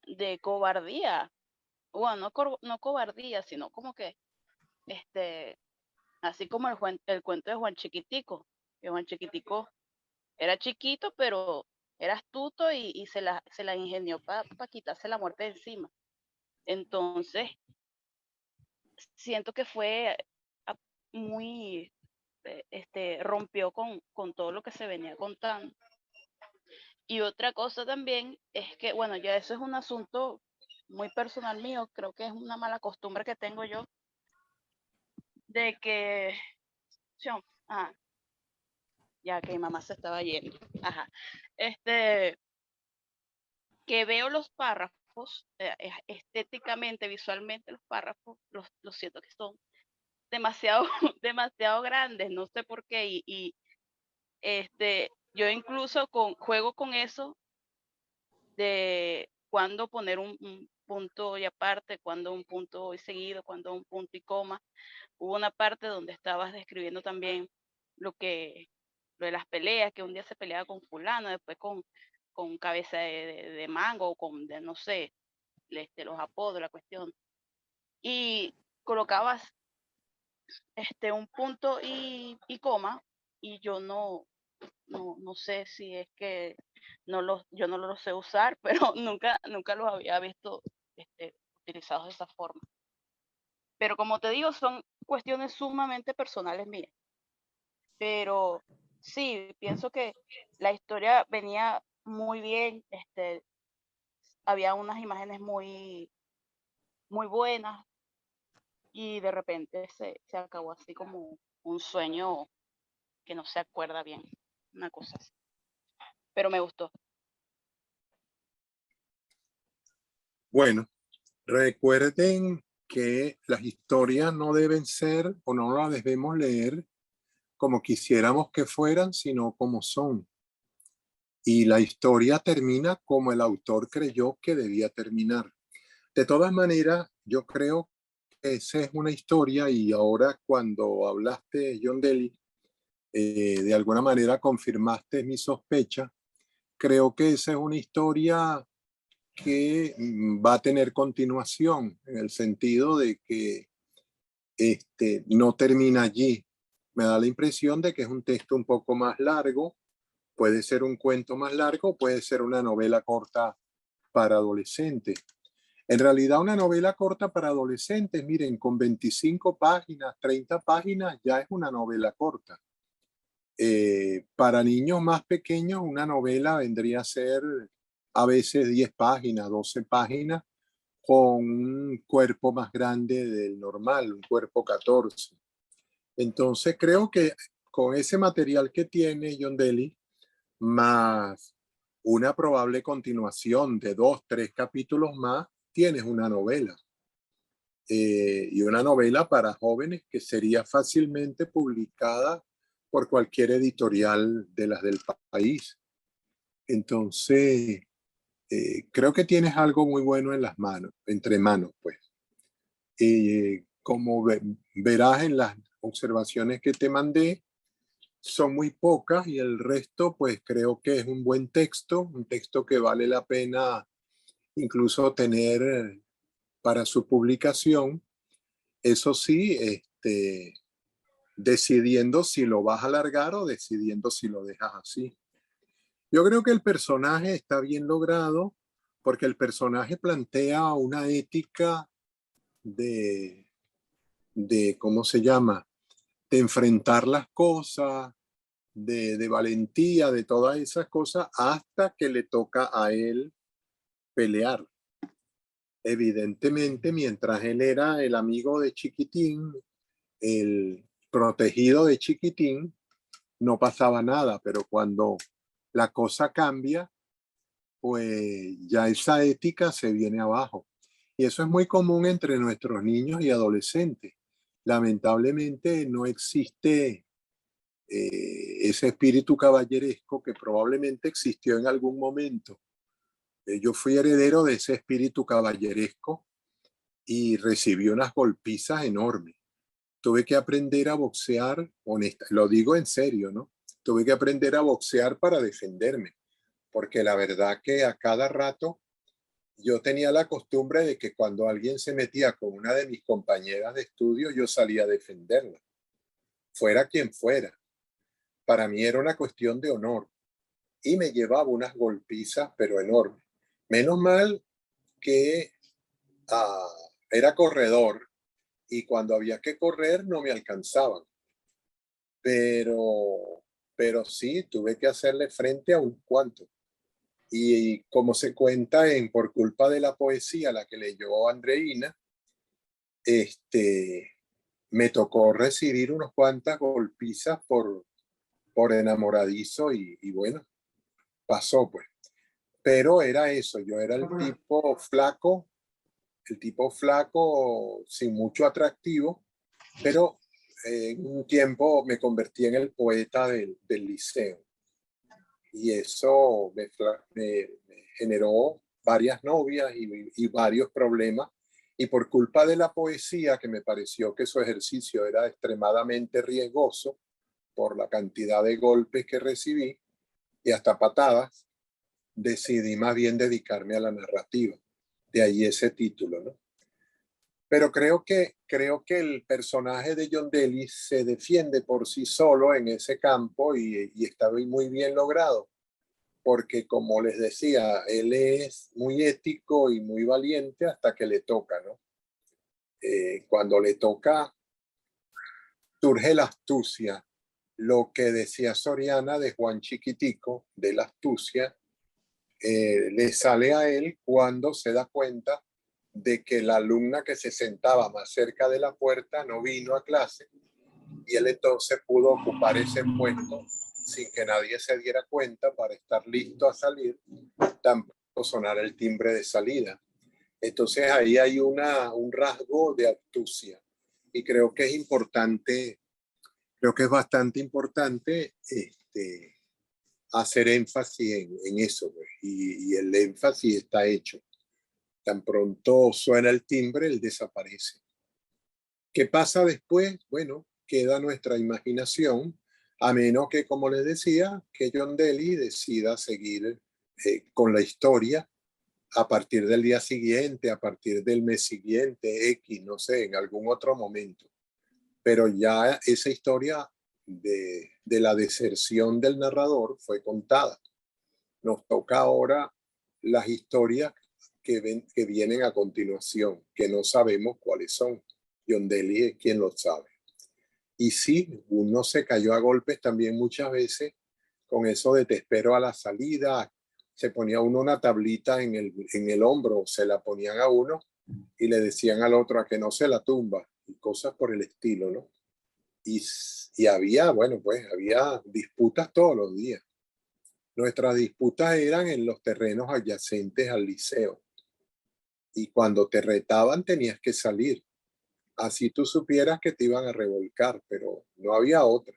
de cobardía. Bueno, no cobardía, sino como que, así como el cuento de Juan Chiquitico, que Juan Chiquitico era chiquito, pero era astuto y se la ingenió para quitarse la muerte de encima. Entonces, siento que fue muy, rompió con todo lo que se venía contando. Y otra cosa también es que, bueno, ya eso es un asunto muy personal mío, creo que es una mala costumbre que tengo yo, de que, ya que mi mamá se estaba yendo, que veo los párrafos, estéticamente, visualmente los párrafos, los siento que son demasiado, demasiado grandes, no sé por qué, y yo incluso juego con eso de cuándo poner un punto y aparte, cuándo un punto y seguido, cuándo un punto y coma. Hubo una parte donde estabas describiendo también lo de las peleas, que un día se peleaba con fulano, después con cabeza de mango o con, no sé, los apodos, la cuestión. Y colocabas un punto y coma, y yo no sé si es que yo no los sé usar, pero nunca los había visto utilizados de esa forma. Pero como te digo, son cuestiones sumamente personales mías. Pero sí, pienso que la historia venía muy bien, había unas imágenes muy, muy buenas, y de repente se acabó así como un sueño que no se acuerda bien, una cosa así. Pero me gustó. Bueno, recuerden que las historias no deben ser o no las debemos leer como quisiéramos que fueran, sino como son. Y la historia termina como el autor creyó que debía terminar. De todas maneras, yo creo que esa es una historia, y ahora cuando hablaste, John Daly, de alguna manera confirmaste mi sospecha. Creo que esa es una historia que va a tener continuación, en el sentido de que no termina allí. Me da la impresión de que es un texto un poco más largo, puede ser un cuento más largo, puede ser una novela corta para adolescentes. En realidad, una novela corta para adolescentes, miren, con 25 páginas, 30 páginas, ya es una novela corta. Para niños más pequeños, una novela vendría a ser a veces 10 páginas, 12 páginas, con un cuerpo más grande del normal, un cuerpo 14. Entonces creo que con ese material que tiene John Daly, más una probable continuación de 2, 3 capítulos más, tienes una novela. Y una novela para jóvenes que sería fácilmente publicada por cualquier editorial de las del país. Entonces, creo que tienes algo muy bueno en las manos, entre manos, pues. Como verás en las observaciones que te mandé, son muy pocas, y el resto, pues creo que es un buen texto, un texto que vale la pena incluso tener para su publicación. Eso sí, decidiendo si lo vas a alargar o decidiendo si lo dejas así. Yo creo que el personaje está bien logrado, porque el personaje plantea una ética de ¿cómo se llama? De enfrentar las cosas, de valentía, de todas esas cosas, hasta que le toca a él pelear. Evidentemente, mientras él era el amigo de Chiquitín, el protegido de Chiquitín, no pasaba nada, pero cuando la cosa cambia, pues ya esa ética se viene abajo. Y eso es muy común entre nuestros niños y adolescentes. Lamentablemente no existe ese espíritu caballeresco que probablemente existió en algún momento. Yo fui heredero de ese espíritu caballeresco y recibí unas golpizas enormes. Tuve que aprender a boxear, lo digo en serio, ¿no? Tuve que aprender a boxear para defenderme, porque la verdad que a cada rato yo tenía la costumbre de que cuando alguien se metía con una de mis compañeras de estudio, yo salía a defenderla, fuera quien fuera. Para mí era una cuestión de honor, y me llevaba unas golpizas, pero enormes. Menos mal que era corredor, y cuando había que correr no me alcanzaban. Pero sí, tuve que hacerle frente a un cuanto. Y como se cuenta en Por culpa de la poesía, la que leyó Andreina, me tocó recibir unas cuantas golpizas por enamoradizo, y bueno, pasó pues. Pero era eso, yo era el tipo flaco sin mucho atractivo, pero en un tiempo me convertí en el poeta del liceo. Y eso me generó varias novias y varios problemas. Y por culpa de la poesía, que me pareció que su ejercicio era extremadamente riesgoso por la cantidad de golpes que recibí y hasta patadas, decidí más bien dedicarme a la narrativa. De ahí ese título, ¿no? Pero creo que el personaje de John Daly se defiende por sí solo en ese campo y está muy bien logrado. Porque como les decía, él es muy ético y muy valiente hasta que le toca, ¿no? Cuando le toca, surge la astucia. Lo que decía Soriana de Juan Chiquitico, de la astucia, le sale a él cuando se da cuenta de que la alumna que se sentaba más cerca de la puerta no vino a clase y él entonces pudo ocupar ese puesto sin que nadie se diera cuenta para estar listo a salir, tampoco sonar el timbre de salida. Entonces ahí hay un rasgo de astucia y creo que es importante, creo que es bastante importante hacer énfasis en eso, pues, y el énfasis está hecho. Tan pronto suena el timbre, él desaparece. ¿Qué pasa después? Bueno, queda nuestra imaginación, a menos que, como les decía, que John Daly decida seguir con la historia a partir del día siguiente, a partir del mes siguiente, X, no sé, en algún otro momento. Pero ya esa historia de la deserción del narrador fue contada. Nos toca ahora las historias que vienen a continuación, que no sabemos cuáles son. John Daly es quien lo sabe. Y sí, uno se cayó a golpes también muchas veces con eso de te espero a la salida. Se ponía uno una tablita en el hombro, se la ponían a uno y le decían al otro a que no se la tumba y cosas por el estilo, ¿no? Y había, bueno, pues había disputas todos los días. Nuestras disputas eran en los terrenos adyacentes al liceo. Y cuando te retaban tenías que salir. Así tú supieras que te iban a revolcar, pero no había otra.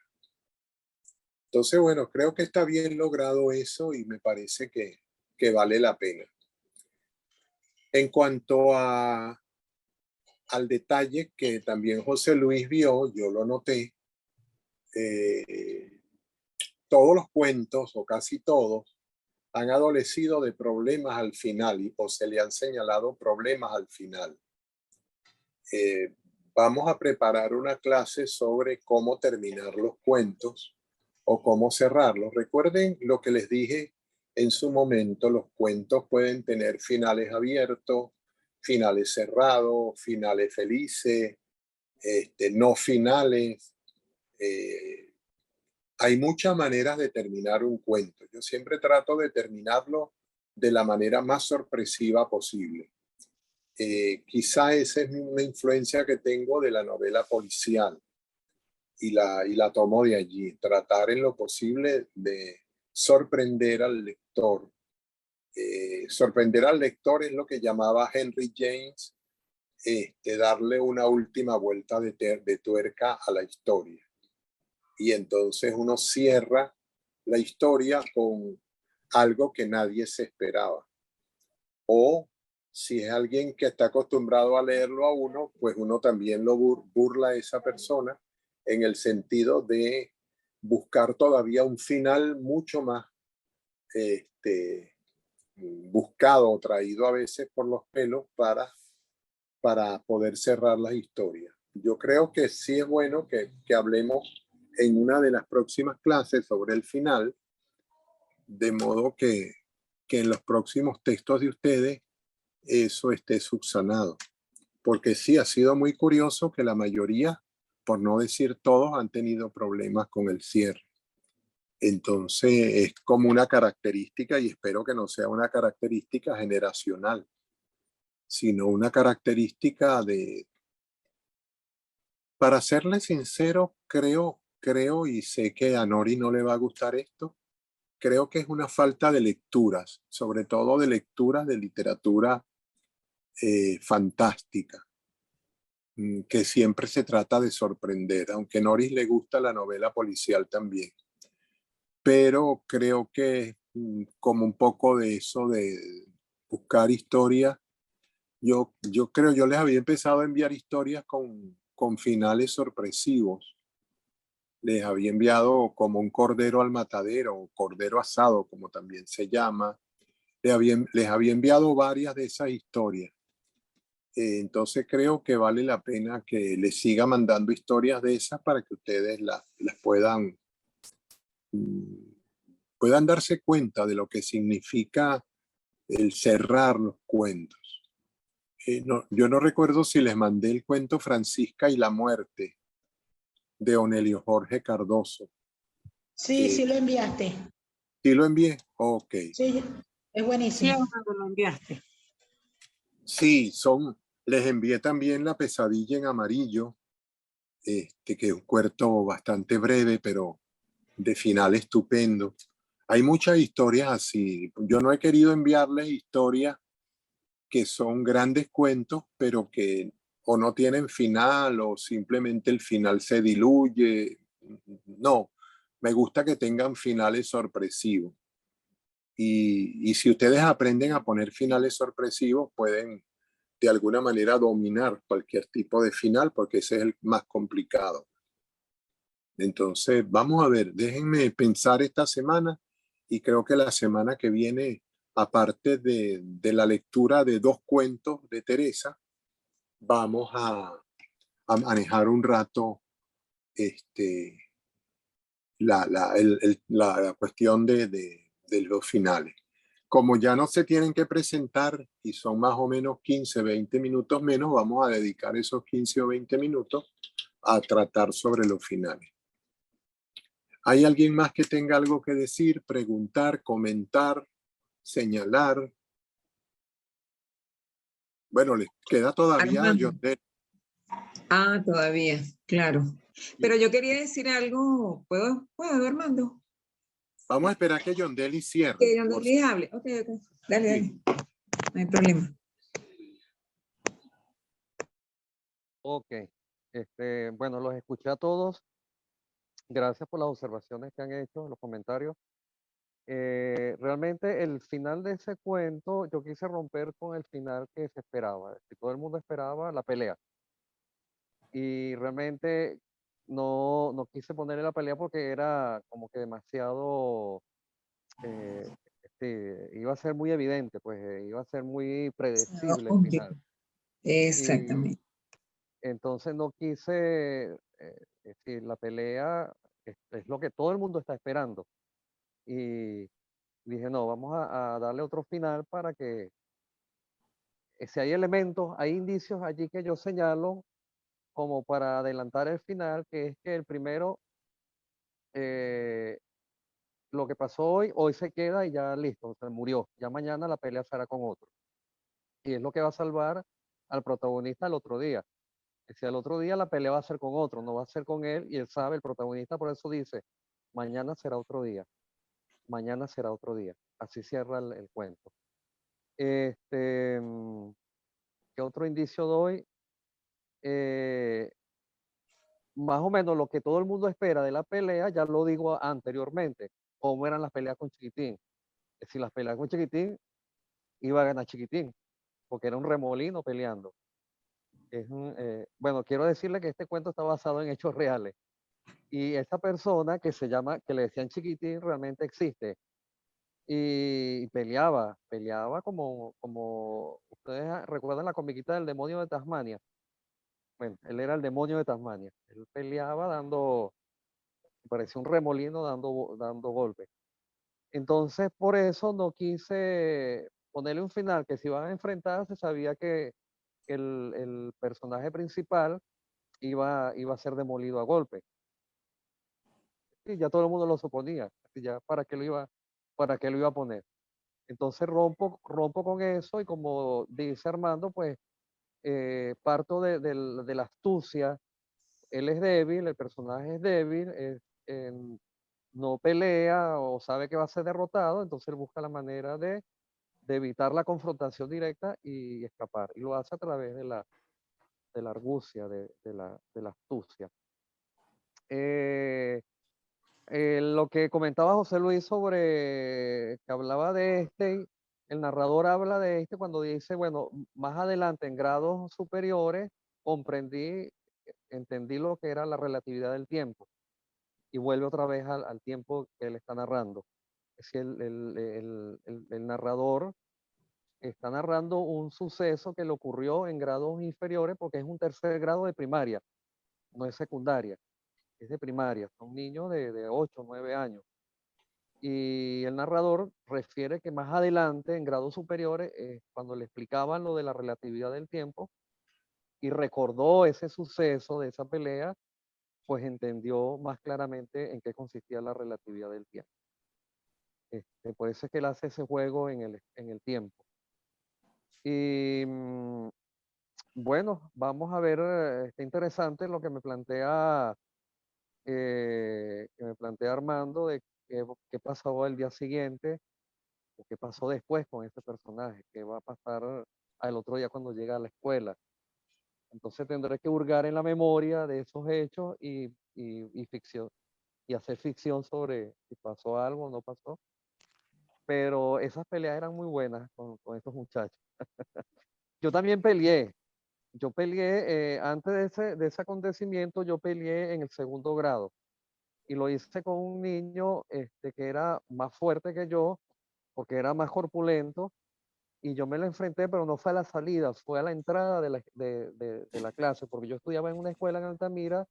Entonces, bueno, creo que está bien logrado eso y me parece que vale la pena. En cuanto al detalle que también José Luis vio, yo lo noté, todos los cuentos, o casi todos, han adolecido de problemas al final o se le han señalado problemas al final. Vamos a preparar una clase sobre cómo terminar los cuentos o cómo cerrarlos. Recuerden lo que les dije en su momento, los cuentos pueden tener finales abiertos, finales cerrados, finales felices, no finales. Hay muchas maneras de terminar un cuento. Yo siempre trato de terminarlo de la manera más sorpresiva posible. Quizá esa es una influencia que tengo de la novela policial y la tomo de allí. Tratar en lo posible de sorprender al lector. Sorprender al lector es lo que llamaba Henry James, darle una última vuelta de tuerca a la historia. Y entonces uno cierra la historia con algo que nadie se esperaba. O si es alguien que está acostumbrado a leerlo a uno, pues uno también lo burla a esa persona en el sentido de buscar todavía un final mucho más buscado o traído a veces por los pelos para poder cerrar las historias. Yo creo que sí es bueno que hablemos en una de las próximas clases sobre el final, de modo que en los próximos textos de ustedes eso esté subsanado. Porque sí, ha sido muy curioso que la mayoría, por no decir todos, han tenido problemas con el cierre. Entonces es como una característica, y espero que no sea una característica generacional, sino una característica para serle sincero, creo, y sé que a Nori no le va a gustar esto, creo que es una falta de lecturas, sobre todo de lecturas de literatura fantástica, que siempre se trata de sorprender, aunque a Noris le gusta la novela policial también. Pero creo que como un poco de eso de buscar historias, yo les había empezado a enviar historias con finales sorpresivos. Les había enviado como un cordero al matadero, o cordero asado, como también se llama, les había enviado varias de esas historias. Entonces creo que vale la pena que les siga mandando historias de esas para que ustedes las puedan darse cuenta de lo que significa el cerrar los cuentos. Yo no recuerdo si les mandé el cuento Francisca y la muerte de Onelio Jorge Cardoso. Sí, sí lo enviaste. ¿Sí lo envié? Ok. Sí, es buenísimo. Sí, lo enviaste. Sí, les envié también La pesadilla en amarillo, que es un cuento bastante breve, pero de final estupendo. Hay muchas historias así. Yo no he querido enviarles historias que son grandes cuentos, pero que o no tienen final o simplemente el final se diluye. No, me gusta que tengan finales sorpresivos. Y si ustedes aprenden a poner finales sorpresivos, pueden de alguna manera dominar cualquier tipo de final, porque ese es el más complicado. Entonces, vamos a ver, déjenme pensar esta semana y creo que la semana que viene, aparte de la lectura de 2 cuentos de Teresa, vamos a manejar un rato la cuestión de los finales. Como ya no se tienen que presentar y son más o menos 15, 20 minutos menos, vamos a dedicar esos 15 o 20 minutos a tratar sobre los finales. ¿Hay alguien más que tenga algo que decir, preguntar, comentar, señalar? Bueno, les queda todavía John Delly. Ah, todavía, claro. Pero yo quería decir algo. ¿Puedo, Armando? Vamos a esperar que John Delly cierre. Que John Delly hable. Ok. Dale. No hay problema. Ok. Bueno, los escuché a todos. Gracias por las observaciones que han hecho, los comentarios. Realmente el final de ese cuento, yo quise romper con el final que se esperaba. Que todo el mundo esperaba la pelea. Y realmente no quise ponerle la pelea porque era como que demasiado, iba a ser muy evidente, pues iba a ser muy predecible el final. Exactamente. Y entonces no quise decir, la pelea es lo que todo el mundo está esperando. Y dije, no, vamos a darle otro final para que si hay elementos, hay indicios allí que yo señalo como para adelantar el final, que es que el primero, lo que pasó hoy se queda y ya listo, se murió. Ya mañana la pelea será con otro. Y es lo que va a salvar al protagonista el otro día. Si al otro día la pelea va a ser con otro, no va a ser con él, y él sabe, el protagonista por eso dice, mañana será otro día, mañana será otro día. Así cierra el cuento. ¿Qué otro indicio doy? Más o menos lo que todo el mundo espera de la pelea, ya lo digo anteriormente, cómo eran las peleas con Chiquitín. Si las peleas con Chiquitín, iba a ganar Chiquitín, porque era un remolino peleando. Bueno, quiero decirle que este cuento está basado en hechos reales. Y esta persona que que le decían Chiquitín, realmente existe. Y peleaba como ustedes recuerdan la comiquita del demonio de Tasmania. Bueno, él era el demonio de Tasmania. Él peleaba parecía un remolino dando golpes. Entonces, por eso no quise ponerle un final, que si iban a enfrentar, se sabía que el personaje principal iba a ser demolido a golpe. Y ya todo el mundo lo suponía. Así ya, ¿para qué lo iba a poner? Entonces rompo con eso y como dice Armando, pues parto de la astucia. Él es débil, el personaje es débil, no pelea o sabe que va a ser derrotado, entonces él busca la manera de evitar la confrontación directa y escapar. Y lo hace a través de la argucia, de la astucia. Lo que comentaba José Luis sobre que hablaba de el narrador habla de cuando dice, bueno, más adelante en grados superiores entendí lo que era la relatividad del tiempo y vuelve otra vez al tiempo que él está narrando. Es decir, él narrador está narrando un suceso que le ocurrió en grados inferiores porque es un tercer grado de primaria, no es secundaria, es de primaria, son niños de 8 o 9 años. Y el narrador refiere que más adelante, en grados superiores, cuando le explicaban lo de la relatividad del tiempo y recordó ese suceso de esa pelea, pues entendió más claramente en qué consistía la relatividad del tiempo. Por eso es que él hace ese juego en el tiempo. Y bueno, vamos a ver, está interesante lo que me plantea Armando de qué pasó el día siguiente o qué pasó después con este personaje, qué va a pasar al otro día cuando llega a la escuela. Entonces tendré que hurgar en la memoria de esos hechos y ficción, y hacer ficción sobre si pasó algo o no pasó. Pero esas peleas eran muy buenas con estos muchachos. Yo también peleé. Yo peleé, antes de ese acontecimiento, yo peleé en el segundo grado. Y lo hice con un niño que era más fuerte que yo, porque era más corpulento. Y yo me lo enfrenté, pero no fue a la salida, fue a la entrada de la clase, porque yo estudiaba en una escuela en Altamira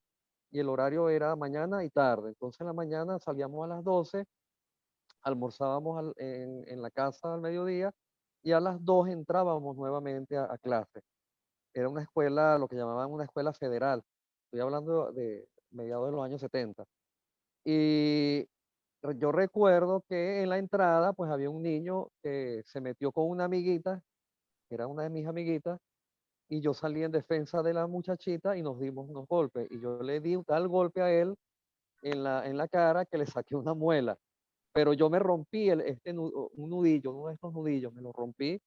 y el horario era mañana y tarde. Entonces en la mañana salíamos a las 12, almorzábamos en la casa al mediodía y a las 2 entrábamos nuevamente a clase. Era una escuela, lo que llamaban una escuela federal. Estoy hablando de mediados de los años 70. Y yo recuerdo que en la entrada pues había un niño que se metió con una amiguita, que era una de mis amiguitas, y yo salí en defensa de la muchachita y nos dimos unos golpes. Y yo le di un tal golpe a él en la cara que le saqué una muela. Pero yo me rompí un nudillo, uno de estos nudillos, me lo rompí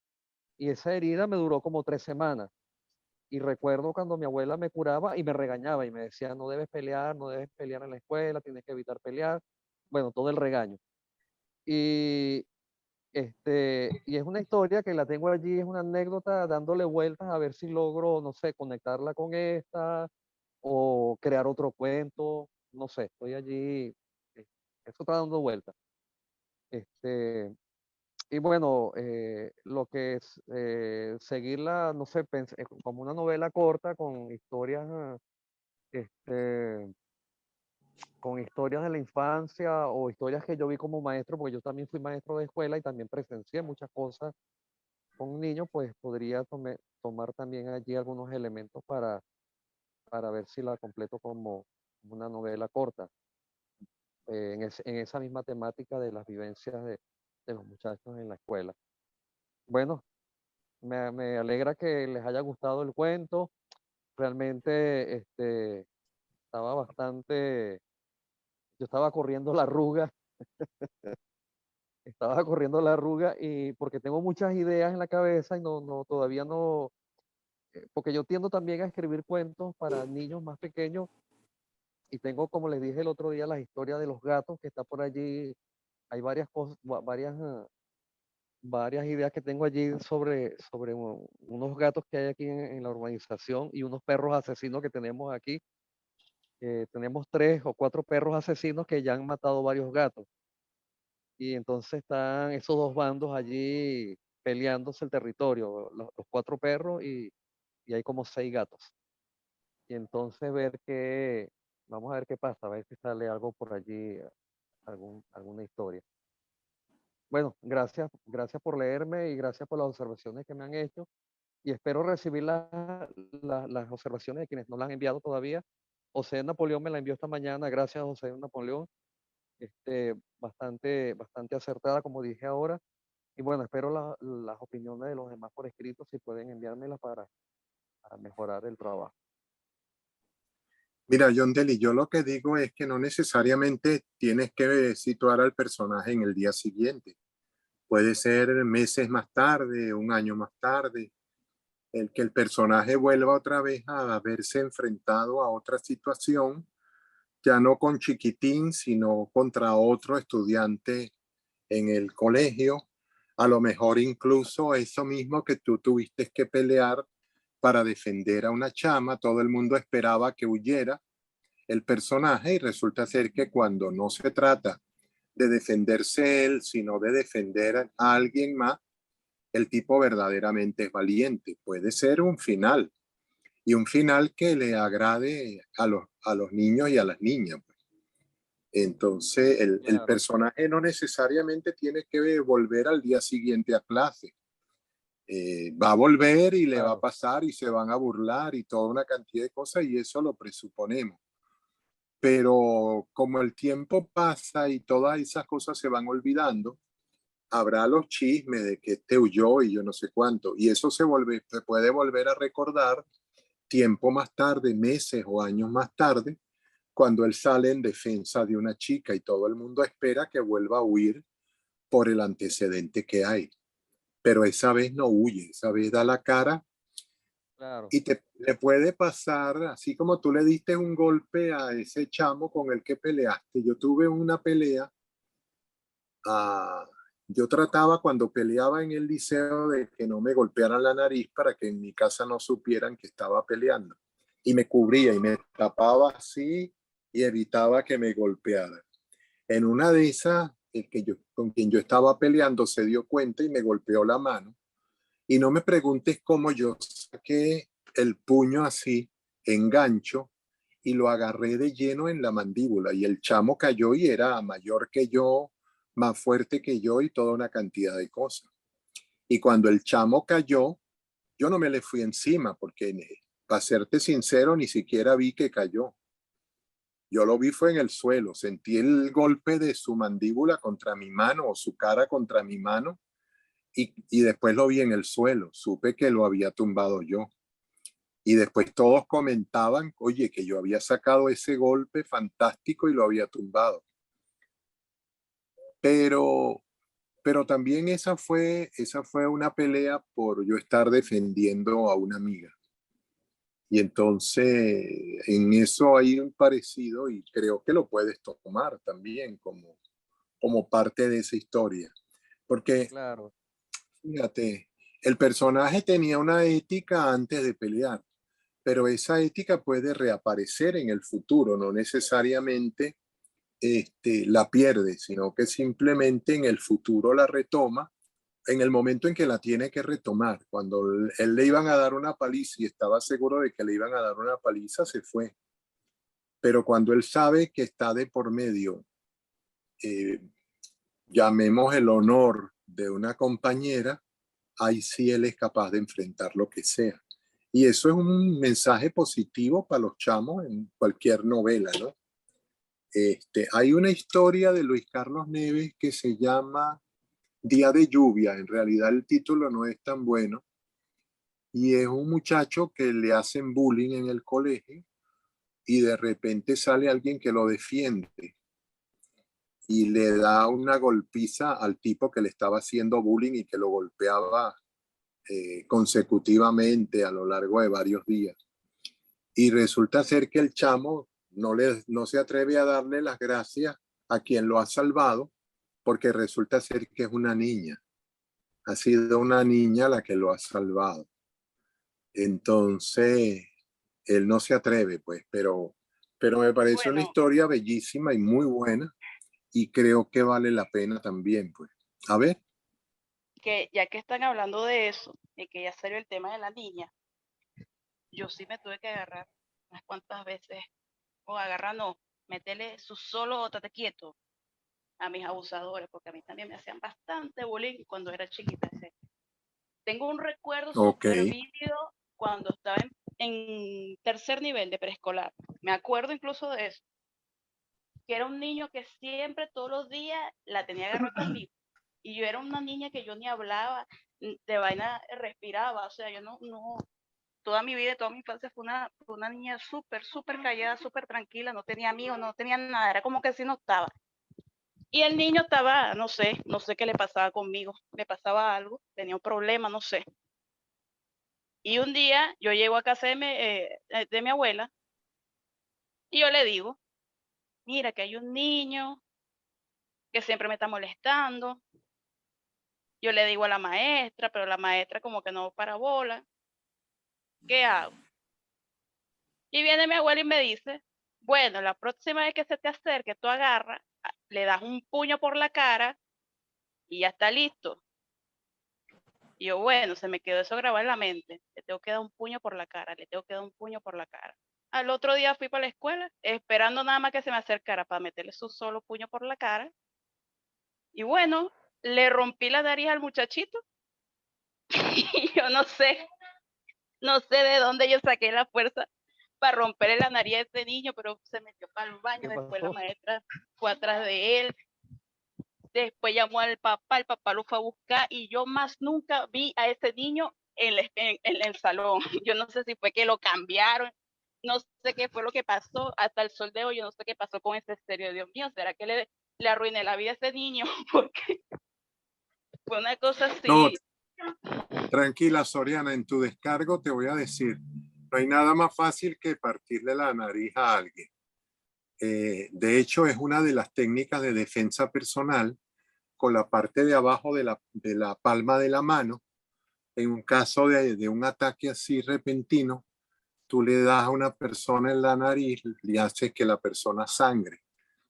y esa herida me duró como 3 semanas. Y recuerdo cuando mi abuela me curaba y me regañaba y me decía, no debes pelear en la escuela, tienes que evitar pelear. Bueno, todo el regaño. Y es una historia que la tengo allí, es una anécdota dándole vueltas a ver si logro, no sé, conectarla con esta o crear otro cuento, no sé, estoy allí, eso está dando vueltas. Y bueno, lo que es seguirla, no sé, como una novela corta con historias, con historias de la infancia o historias que yo vi como maestro, porque yo también fui maestro de escuela y también presencié muchas cosas con niños, pues podría tomar también allí algunos elementos para ver si la completo como una novela corta, en esa misma temática de las vivencias de los muchachos en la escuela. Bueno, me alegra que les haya gustado el cuento. Realmente estaba bastante, yo estaba corriendo la arruga, estaba corriendo la arruga y porque tengo muchas ideas en la cabeza y todavía no, porque yo tiendo también a escribir cuentos para niños más pequeños y tengo, como les dije el otro día, las historias de los gatos que está por allí. Hay varias cosas, varias ideas que tengo allí sobre unos gatos que hay aquí en la urbanización y unos perros asesinos que tenemos aquí. Tenemos 3 o 4 perros asesinos que ya han matado varios gatos. Y entonces están esos 2 bandos allí peleándose el territorio, los 4 perros y hay como 6 gatos. Y entonces vamos a ver qué pasa, a ver si sale algo por allí, alguna historia. Bueno, gracias por leerme y gracias por las observaciones que me han hecho. Y espero recibir las observaciones de quienes no las han enviado todavía. José Napoleón me la envió esta mañana. Gracias, José Napoleón. Bastante acertada, como dije ahora. Y bueno, espero las opiniones de los demás por escrito, si pueden enviármelas para mejorar el trabajo. Mira, John Deli, yo lo que digo es que no necesariamente tienes que situar al personaje en el día siguiente. Puede ser meses más tarde, un año más tarde, el que el personaje vuelva otra vez a verse enfrentado a otra situación, ya no con Chiquitín, sino contra otro estudiante en el colegio. A lo mejor incluso eso mismo que tú tuviste que pelear para defender a una chama, todo el mundo esperaba que huyera el personaje y resulta ser que cuando no se trata de defenderse él, sino de defender a alguien más, el tipo verdaderamente es valiente. Puede ser un final, y un final que le agrade a los niños y a las niñas. Entonces, el personaje no necesariamente tiene que volver al día siguiente a clase. Va a volver y le va a pasar y se van a burlar y toda una cantidad de cosas, y eso lo presuponemos. Pero como el tiempo pasa y todas esas cosas se van olvidando, habrá los chismes de que este huyó y yo no sé cuánto, y eso se puede volver a recordar tiempo más tarde, meses o años más tarde, cuando él sale en defensa de una chica y todo el mundo espera que vuelva a huir por el antecedente que hay. Pero esa vez no huye, esa vez da la cara. Claro. Y le puede pasar, así como tú le diste un golpe a ese chamo con el que peleaste. Yo tuve una pelea, yo trataba cuando peleaba en el liceo de que no me golpearan la nariz para que en mi casa no supieran que estaba peleando. Y me cubría y me tapaba así y evitaba que me golpearan. En una de esas, con quien yo estaba peleando se dio cuenta y me golpeó la mano. Y no me preguntes cómo yo saqué el puño así, en gancho, y lo agarré de lleno en la mandíbula. Y el chamo cayó y era mayor que yo, más fuerte que yo y toda una cantidad de cosas. Y cuando el chamo cayó, yo no me le fui encima porque, para serte sincero, ni siquiera vi que cayó. Yo lo vi fue en el suelo, sentí el golpe de su mandíbula contra mi mano o su cara contra mi mano. Y después lo vi en el suelo, supe que lo había tumbado yo. Y después todos comentaban, oye, que yo había sacado ese golpe fantástico y lo había tumbado. Pero también esa fue una pelea por yo estar defendiendo a una amiga. Y entonces en eso hay un parecido y creo que lo puedes tomar también como parte de esa historia. Porque Claro. Fíjate, el personaje tenía una ética antes de pelear, pero esa ética puede reaparecer en el futuro, no necesariamente la pierde, sino que simplemente en el futuro la retoma en el momento en que la tiene que retomar. Cuando él le iban a dar una paliza y estaba seguro de que le iban a dar una paliza, se fue. Pero cuando él sabe que está de por medio, llamemos el honor de una compañera, ahí sí él es capaz de enfrentar lo que sea. Y eso es un mensaje positivo para los chamos en cualquier novela, ¿no? Hay una historia de Luis Carlos Neves que se llama Día de Lluvia. En realidad el título no es tan bueno. Y es un muchacho que le hacen bullying en el colegio y de repente sale alguien que lo defiende y le da una golpiza al tipo que le estaba haciendo bullying y que lo golpeaba consecutivamente a lo largo de varios días. Y resulta ser que el chamo no se atreve a darle las gracias a quien lo ha salvado, porque resulta ser que es una niña. Ha sido una niña la que lo ha salvado. Entonces, él no se atreve, pues, pero me parece una historia bellísima y muy buena, y creo que vale la pena también, pues. A ver. Que ya que están hablando de eso, y que ya salió el tema de la niña, yo sí me tuve que agarrar unas cuantas veces, o agarrar no, meterle su solo o tate quieto a mis abusadores, porque a mí también me hacían bastante bullying cuando era chiquita. Tengo un recuerdo súper vívido cuando estaba en tercer nivel de preescolar. Me acuerdo incluso de eso, que era un niño que siempre, todos los días, la tenía agarrada conmigo. Y yo era una niña que yo ni hablaba, de vaina respiraba, o sea, yo no, toda mi vida, toda mi infancia fue una niña súper, súper callada, súper tranquila, no tenía amigos, no tenía nada, era como que si no estaba. Y el niño estaba, no sé qué le pasaba conmigo, le pasaba algo, tenía un problema, no sé. Y un día yo llego a casa de mi abuela y yo le digo, mira que hay un niño que siempre me está molestando. Yo le digo a la maestra, pero la maestra como que no para bola. ¿Qué hago? Y viene mi abuela y me dice, bueno, la próxima vez que se te acerque, tú agarras le das un puño por la cara y ya está listo. Y yo, bueno, se me quedó eso grabado en la mente. Le tengo que dar un puño por la cara, le tengo que dar un puño por la cara. Al otro día fui para la escuela, esperando nada más que se me acercara para meterle su solo puño por la cara. Y bueno, le rompí la nariz al muchachito. Y yo no sé de dónde yo saqué la fuerza para romperle la nariz a ese niño, pero se metió para el baño. Después la maestra fue atrás de él. Después llamó al papá, el papá lo fue a buscar y yo más nunca vi a ese niño en el salón. Yo no sé si fue que lo cambiaron, no sé qué fue lo que pasó, hasta el sol de hoy yo no sé qué pasó con ese serio. Dios mío, ¿será que le arruiné la vida a ese niño? Porque fue una cosa así. No, tranquila, Soriana, en tu descargo te voy a decir, no hay nada más fácil que partirle la nariz a alguien. De hecho, es una de las técnicas de defensa personal con la parte de abajo de la palma de la mano. En un caso de un ataque así repentino, tú le das a una persona en la nariz y haces que la persona sangre.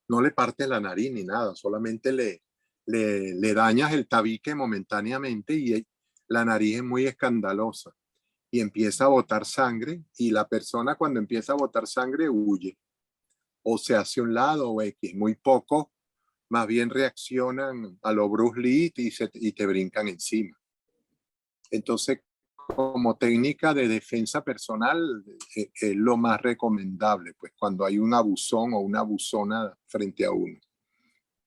No le partes la nariz ni nada, solamente le dañas el tabique momentáneamente y la nariz es muy escandalosa y empieza a botar sangre y la persona cuando empieza a botar sangre huye o se hace a un lado o X. Muy pocos más bien reaccionan a lo Bruce Lee y te brincan encima. Entonces, como técnica de defensa personal, es lo más recomendable, pues cuando hay un abusón o una abusona frente a uno.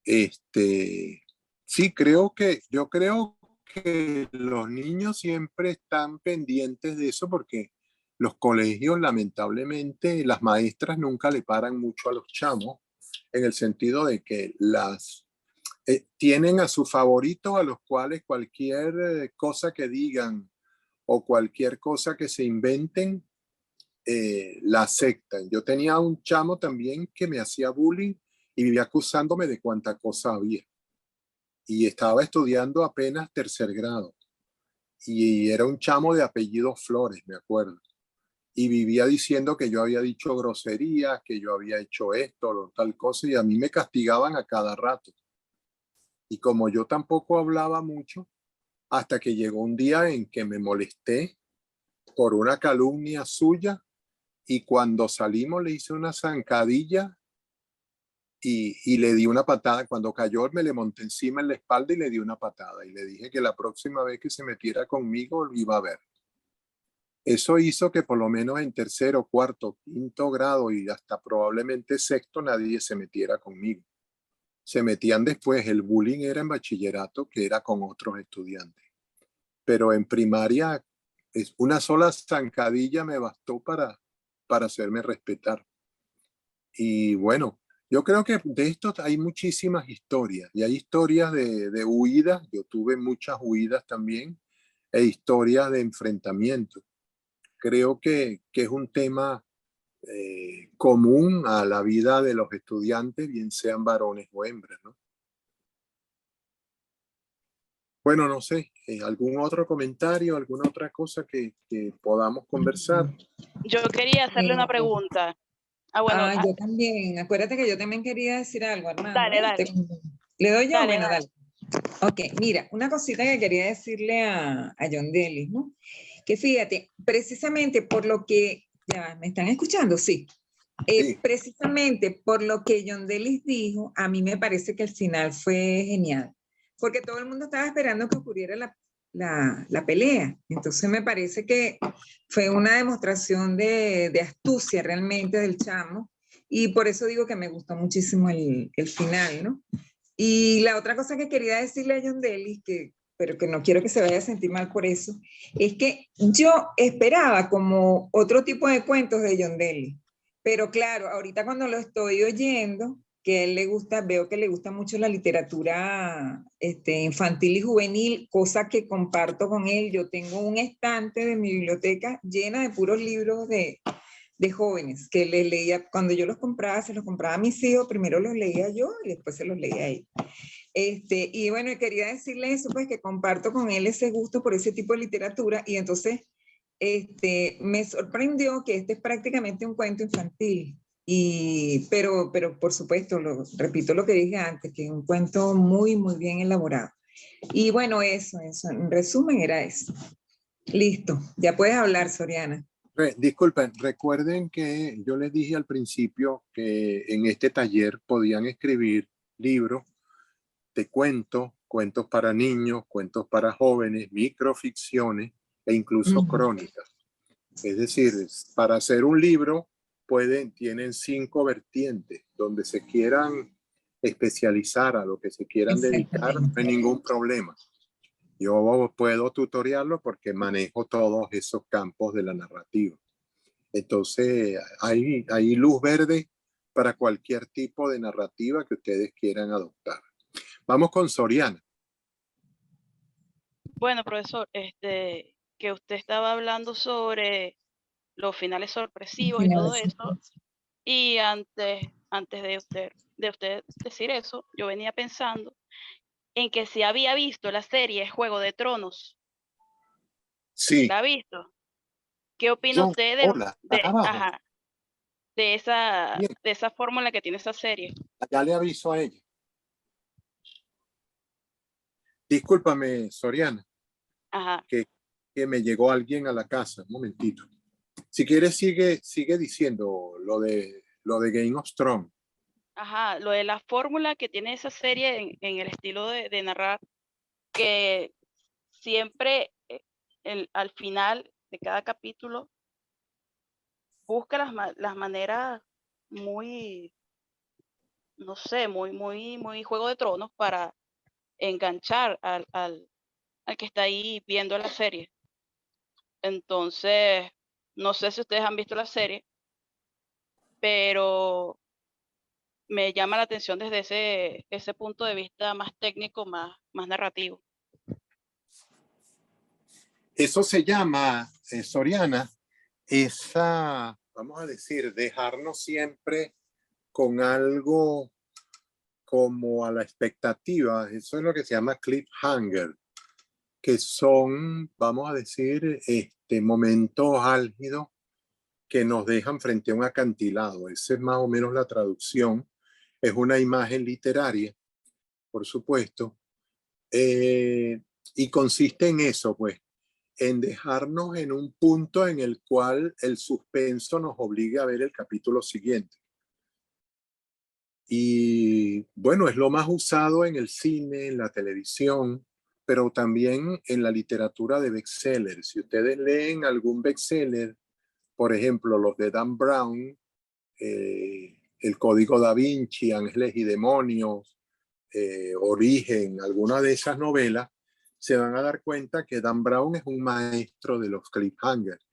Sí, yo creo que los niños siempre están pendientes de eso porque los colegios, lamentablemente, las maestras nunca le paran mucho a los chamos, en el sentido de que tienen a sus favoritos a los cuales cualquier cosa que digan o cualquier cosa que se inventen, la aceptan. Yo tenía un chamo también que me hacía bullying y vivía acusándome de cuánta cosa había. Y estaba estudiando apenas 3er grado. Y era un chamo de apellido Flores, me acuerdo. Y vivía diciendo que yo había dicho groserías, que yo había hecho esto o tal cosa, y a mí me castigaban a cada rato. Y como yo tampoco hablaba mucho, hasta que llegó un día en que me molesté por una calumnia suya y cuando salimos le hice una zancadilla y le di una patada. Cuando cayó me le monté encima en la espalda y le di una patada y le dije que la próxima vez que se metiera conmigo lo iba a ver. Eso hizo que por lo menos en 3er, 4er, 5er grado y hasta probablemente 6º nadie se metiera conmigo. Se metían después, el bullying era en bachillerato, que era con otros estudiantes. Pero en primaria, una sola zancadilla me bastó para hacerme respetar. Y bueno, yo creo que de esto hay muchísimas historias. Y hay historias de huidas, yo tuve muchas huidas también, e historias de enfrentamiento. Creo que es un tema común a la vida de los estudiantes, bien sean varones o hembras, ¿no? Bueno, no sé, ¿algún otro comentario, alguna otra cosa que podamos conversar? Yo quería hacerle una pregunta. Bueno, yo también. Acuérdate que yo también quería decir algo, Armando. Dale. ¿Le doy yo? Dale, Bueno, dale. Ok, mira, una cosita que quería decirle a John Delis, ¿no? Que fíjate, precisamente por lo que, ya, ¿me están escuchando? Sí. Sí. Precisamente por lo que John Delis dijo, a mí me parece que el final fue genial, porque todo el mundo estaba esperando que ocurriera la pelea. Entonces me parece que fue una demostración de astucia realmente del chamo, y por eso digo que me gustó muchísimo el final, ¿no? Y la otra cosa que quería decirle a John Delis, pero que no quiero que se vaya a sentir mal por eso, es que yo esperaba como otro tipo de cuentos de John Delis. Pero claro, ahorita cuando lo estoy oyendo, que a él le gusta, veo que le gusta mucho la literatura infantil y juvenil, cosa que comparto con él. Yo tengo un estante de mi biblioteca llena de puros libros de jóvenes, que les leía, cuando yo los compraba, se los compraba a mis hijos, primero los leía yo y después se los leía a él. Y bueno, quería decirle eso, pues que comparto con él ese gusto por ese tipo de literatura, y entonces me sorprendió que este es prácticamente un cuento infantil. pero por supuesto, repito lo que dije antes, que es un cuento muy, muy bien elaborado. Y bueno, eso, en resumen era eso. Listo, ya puedes hablar, Soriana. Disculpen, recuerden que yo les dije al principio que en este taller podían escribir libros de cuentos, cuentos para niños, cuentos para jóvenes, microficciones e incluso crónicas. Es decir, para hacer un libro tienen 5 vertientes donde se quieran especializar, a lo que se quieran dedicar, no hay ningún problema. Yo puedo tutoriarlo porque manejo todos esos campos de la narrativa. Entonces, hay luz verde para cualquier tipo de narrativa que ustedes quieran adoptar. Vamos con Soriana. Bueno, profesor, que usted estaba hablando sobre los finales sorpresivos y todo eso, y antes de usted decir eso, yo venía pensando en que si había visto la serie Juego de Tronos. Sí. ¿La ha visto? ¿Qué opina usted de esa fórmula que tiene esa serie? Ya le aviso a ella. Discúlpame, Soriana, que me llegó alguien a la casa. Un momentito. Si quieres, sigue diciendo lo de Game of Thrones. Ajá, lo de la fórmula que tiene esa serie en el estilo de narrar, que siempre al final de cada capítulo busca las maneras muy, no sé, muy Juego de Tronos para enganchar al que está ahí viendo la serie. Entonces, no sé si ustedes han visto la serie, pero me llama la atención desde ese punto de vista más técnico, más narrativo. Eso se llama, Soriana, vamos a decir, dejarnos siempre con algo como a la expectativa. Eso es lo que se llama cliffhanger, que son, vamos a decir, momentos álgidos que nos dejan frente a un acantilado. Esa es más o menos la traducción. Es una imagen literaria, por supuesto, y consiste en eso, pues, en dejarnos en un punto en el cual el suspenso nos obligue a ver el capítulo siguiente. Y bueno, es lo más usado en el cine, en la televisión, pero también en la literatura de bestsellers. Si ustedes leen algún bestseller, por ejemplo, los de Dan Brown, El Código Da Vinci, Ángeles y Demonios, Origen, alguna de esas novelas, se van a dar cuenta que Dan Brown es un maestro de los cliffhangers.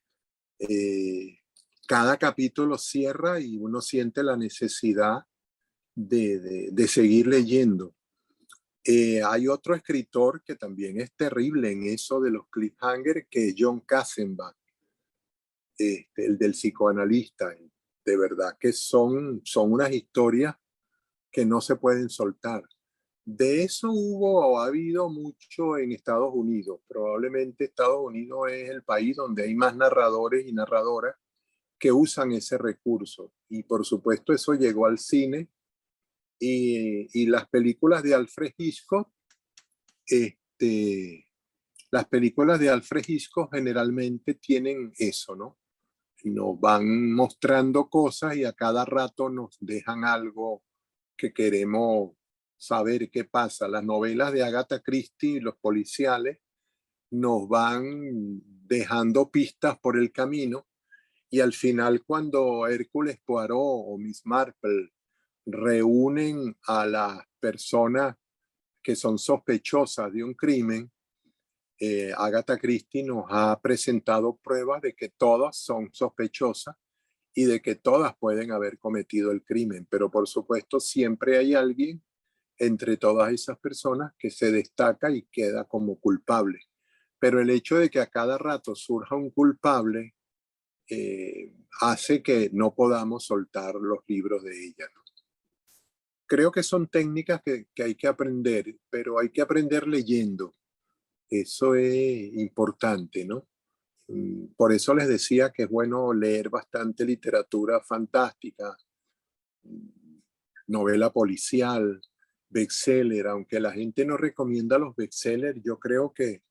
Cada capítulo cierra y uno siente la necesidad de seguir leyendo. Hay otro escritor que también es terrible en eso de los cliffhangers, que es John Kassenbach, el del psicoanalista. De verdad que son unas historias que no se pueden soltar. De eso hubo o ha habido mucho en Estados Unidos. Probablemente Estados Unidos es el país donde hay más narradores y narradoras que usan ese recurso. Y por supuesto eso llegó al cine y las películas de Alfred Hitchcock, las películas de Alfred Hitchcock generalmente tienen eso, ¿no? Nos van mostrando cosas y a cada rato nos dejan algo que queremos saber qué pasa. Las novelas de Agatha Christie, los policiales, nos van dejando pistas por el camino y al final cuando Hércules Poirot o Miss Marple reúnen a las personas que son sospechosas de un crimen, Agatha Christie nos ha presentado pruebas de que todas son sospechosas y de que todas pueden haber cometido el crimen, pero por supuesto siempre hay alguien entre todas esas personas que se destaca y queda como culpable. Pero el hecho de que a cada rato surja un culpable hace que no podamos soltar los libros de ella, ¿no? Creo que son técnicas que hay que aprender, pero hay que aprender leyendo. Eso es importante, ¿no? Por eso les decía que es bueno leer bastante literatura fantástica, novela policial, bestseller. Aunque la gente no recomienda los bestsellers, yo creo que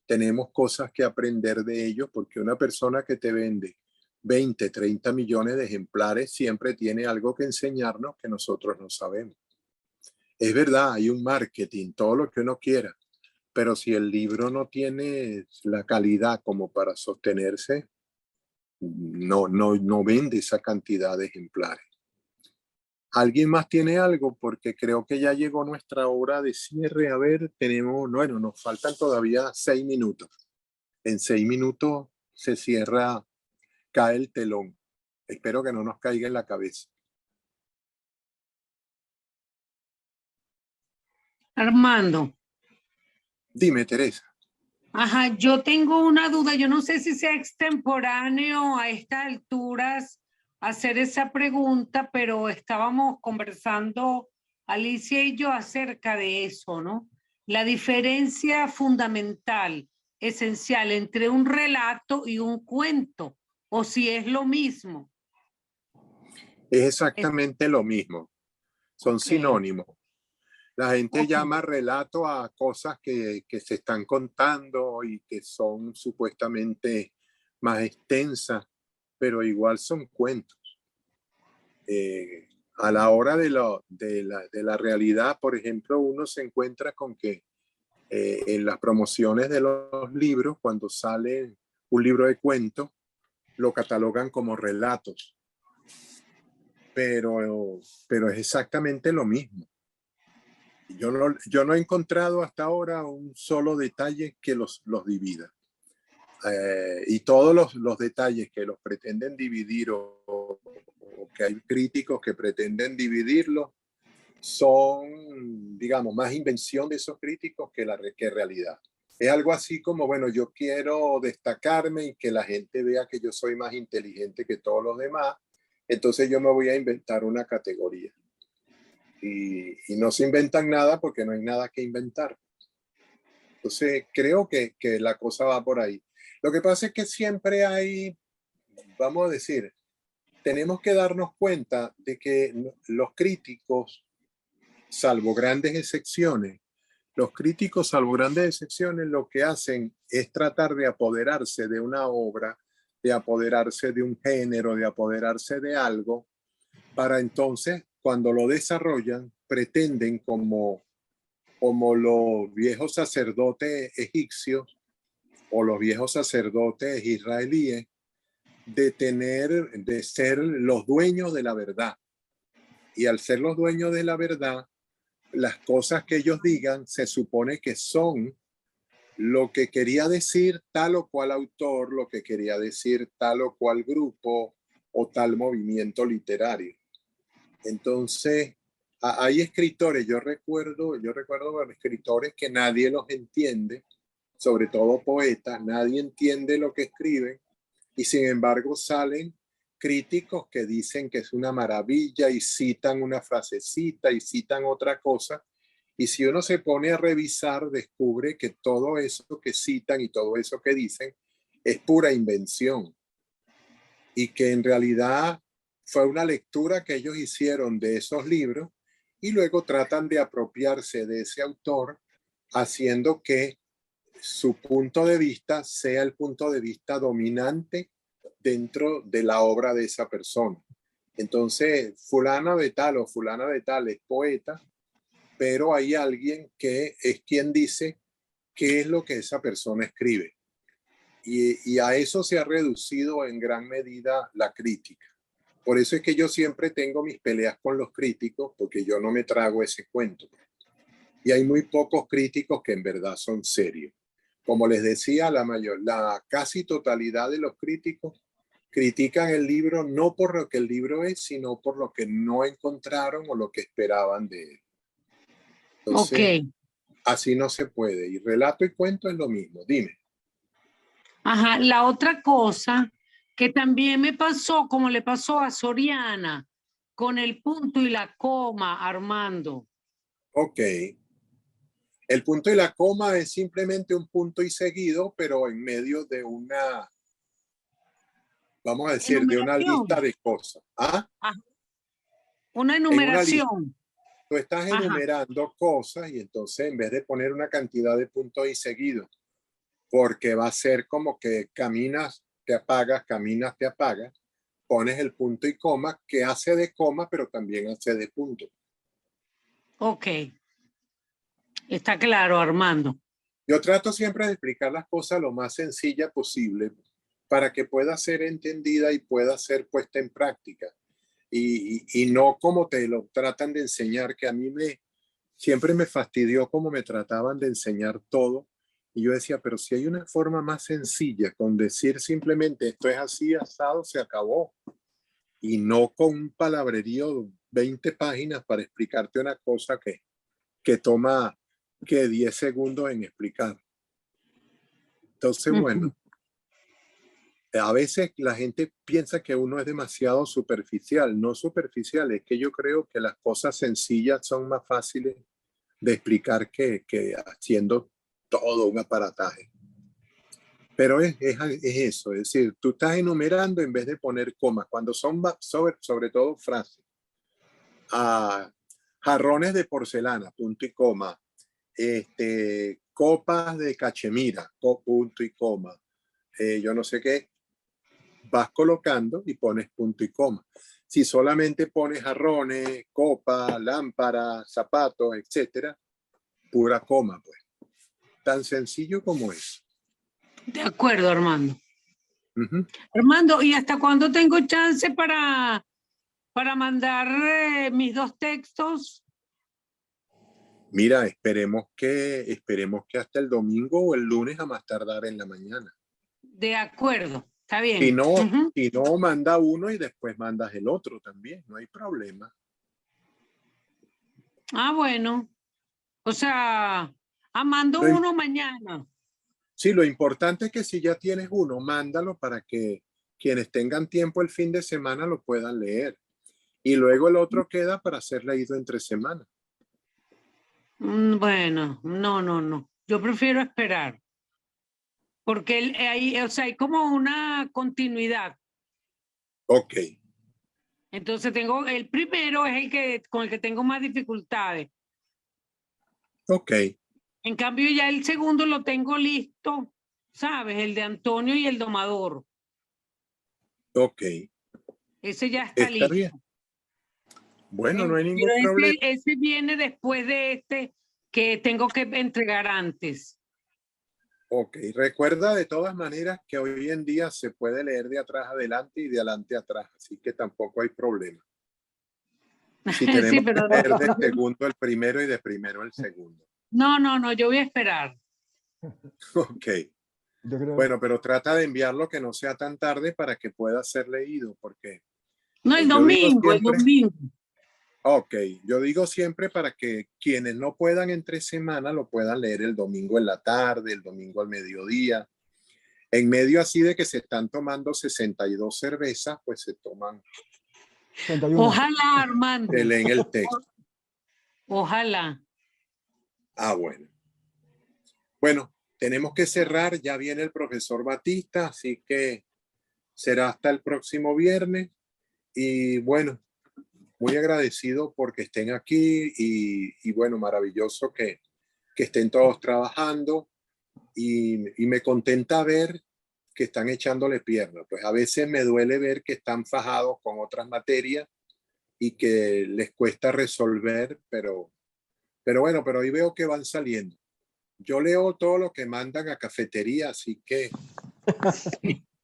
tenemos cosas que aprender de ellos, porque una persona que te vende 20, 30 millones de ejemplares siempre tiene algo que enseñarnos que nosotros no sabemos. Es verdad, hay un marketing, todo lo que uno quiera, pero si el libro no tiene la calidad como para sostenerse, no vende esa cantidad de ejemplares. ¿Alguien más tiene algo? Porque creo que ya llegó nuestra hora de cierre. A ver, tenemos, bueno, nos faltan todavía 6 minutos. En 6 minutos se cierra, cae el telón. Espero que no nos caiga en la cabeza. Armando. Dime, Teresa. Ajá, yo tengo una duda. Yo no sé si sea extemporáneo a estas alturas hacer esa pregunta, pero estábamos conversando Alicia y yo acerca de eso, ¿no? La diferencia fundamental, esencial entre un relato y un cuento, o si es lo mismo. Es exactamente lo mismo. Son sinónimos. La gente llama relato a cosas que se están contando y que son supuestamente más extensas, pero igual son cuentos. A la hora de la realidad, por ejemplo, uno se encuentra con que en las promociones de los libros, cuando sale un libro de cuentos, lo catalogan como relatos. Pero es exactamente lo mismo. Yo no he encontrado hasta ahora un solo detalle que los divida. Y todos los detalles que los pretenden dividir o que hay críticos que pretenden dividirlos son, digamos, más invención de esos críticos que realidad. Es algo así como, bueno, yo quiero destacarme y que la gente vea que yo soy más inteligente que todos los demás, entonces yo me voy a inventar una categoría. Y no se inventan nada porque no hay nada que inventar. Entonces creo que la cosa va por ahí. Lo que pasa es que siempre hay, vamos a decir, tenemos que darnos cuenta de que los críticos, salvo grandes excepciones, lo que hacen es tratar de apoderarse de una obra, de apoderarse de un género, de apoderarse de algo, para entonces, cuando lo desarrollan, pretenden como los viejos sacerdotes egipcios o los viejos sacerdotes israelíes, de ser los dueños de la verdad. Y al ser los dueños de la verdad, las cosas que ellos digan se supone que son lo que quería decir tal o cual autor, lo que quería decir tal o cual grupo o tal movimiento literario. Entonces, hay escritores, yo recuerdo escritores que nadie los entiende, sobre todo poetas, nadie entiende lo que escriben, y sin embargo salen críticos que dicen que es una maravilla y citan una frasecita y citan otra cosa, y si uno se pone a revisar, descubre que todo eso que citan y todo eso que dicen es pura invención, y que en realidad fue una lectura que ellos hicieron de esos libros y luego tratan de apropiarse de ese autor, haciendo que su punto de vista sea el punto de vista dominante dentro de la obra de esa persona. Entonces, fulana de tal o fulana de tal es poeta, pero hay alguien que es quien dice qué es lo que esa persona escribe. Y a eso se ha reducido en gran medida la crítica. Por eso es que yo siempre tengo mis peleas con los críticos, porque yo no me trago ese cuento. Y hay muy pocos críticos que en verdad son serios. Como les decía, la casi totalidad de los críticos critican el libro no por lo que el libro es, sino por lo que no encontraron o lo que esperaban de él. Entonces, así no se puede. Y relato y cuento es lo mismo. Dime. Ajá, la otra cosa que también me pasó, como le pasó a Soriana, con el punto y la coma, Armando. Ok. El punto y la coma es simplemente un punto y seguido, pero en medio de una, vamos a decir, de una lista de cosas. ¿Ah? Ajá. Una en una lista. enumeración. Tú estás Ajá. enumerando cosas y entonces en vez de poner una cantidad de puntos ahí seguidos, porque va a ser como que caminas, te apagas, caminas, te apagas, pones el punto y coma, que hace de coma, pero también hace de punto. Ok. Está claro, Armando. Yo trato siempre de explicar las cosas lo más sencilla posible para que pueda ser entendida y pueda ser puesta en práctica. Y no como te lo tratan de enseñar, que a mí siempre me fastidió cómo me trataban de enseñar todo. Y yo decía, pero si hay una forma más sencilla, con decir simplemente esto es así, asado, se acabó. Y no con un palabrerío de 20 páginas para explicarte una cosa que toma que 10 segundos en explicar. Entonces, bueno, a veces la gente piensa que uno es demasiado superficial. No superficial, es que yo creo que las cosas sencillas son más fáciles de explicar que haciendo todo un aparataje. Pero es eso, es decir, tú estás enumerando en vez de poner comas, cuando son sobre todo frases. Jarrones de porcelana, punto y coma. Copas de cachemira, punto y coma. Yo no sé qué. Vas colocando y pones punto y coma. Si solamente pones jarrones, copa, lámpara, zapatos, etcétera, pura coma, pues. Tan sencillo como es. De acuerdo, Armando. Armando, ¿y hasta cuándo tengo chance para mandar mis 2 textos? Mira, esperemos que hasta el domingo o el lunes a más tardar en la mañana. De acuerdo, está bien. Si no, manda uno y después mandas el otro también, no hay problema. Bueno. O sea, mando uno mañana. Sí, lo importante es que si ya tienes uno, mándalo para que quienes tengan tiempo el fin de semana lo puedan leer. Y luego el otro queda para ser leído entre semana. Bueno, no. Yo prefiero esperar. Porque hay como una continuidad. Ok. Entonces el primero es con el que tengo más dificultades. Ok. En cambio ya el segundo lo tengo listo, ¿sabes? El de Antonio y el domador. Ok. Ese ya está listo. Bien. Bueno, no hay ningún problema. Ese viene después de este que tengo que entregar antes. Ok, recuerda de todas maneras que hoy en día se puede leer de atrás adelante y de adelante atrás, así que tampoco hay problema. Si tenemos que leer de segundo el primero y de primero el segundo. No, yo voy a esperar. Ok. Bueno, pero trata de enviarlo que no sea tan tarde para que pueda ser leído, porque... No, el domingo. Ok, yo digo siempre para que quienes no puedan entre semana lo puedan leer el domingo en la tarde, el domingo al mediodía. En medio así de que se están tomando 62 cervezas, pues se toman... 61. Ojalá, Armando. Se leen el texto. Ojalá. Bueno. Bueno, tenemos que cerrar. Ya viene el profesor Batista, así que será hasta el próximo viernes. Y bueno, muy agradecido porque estén aquí y bueno, maravilloso que estén todos trabajando y me contenta ver que están echándole pierna. Pues a veces me duele ver que están fajados con otras materias y que les cuesta resolver, pero bueno, pero ahí veo que van saliendo. Yo leo todo lo que mandan a cafetería, así que...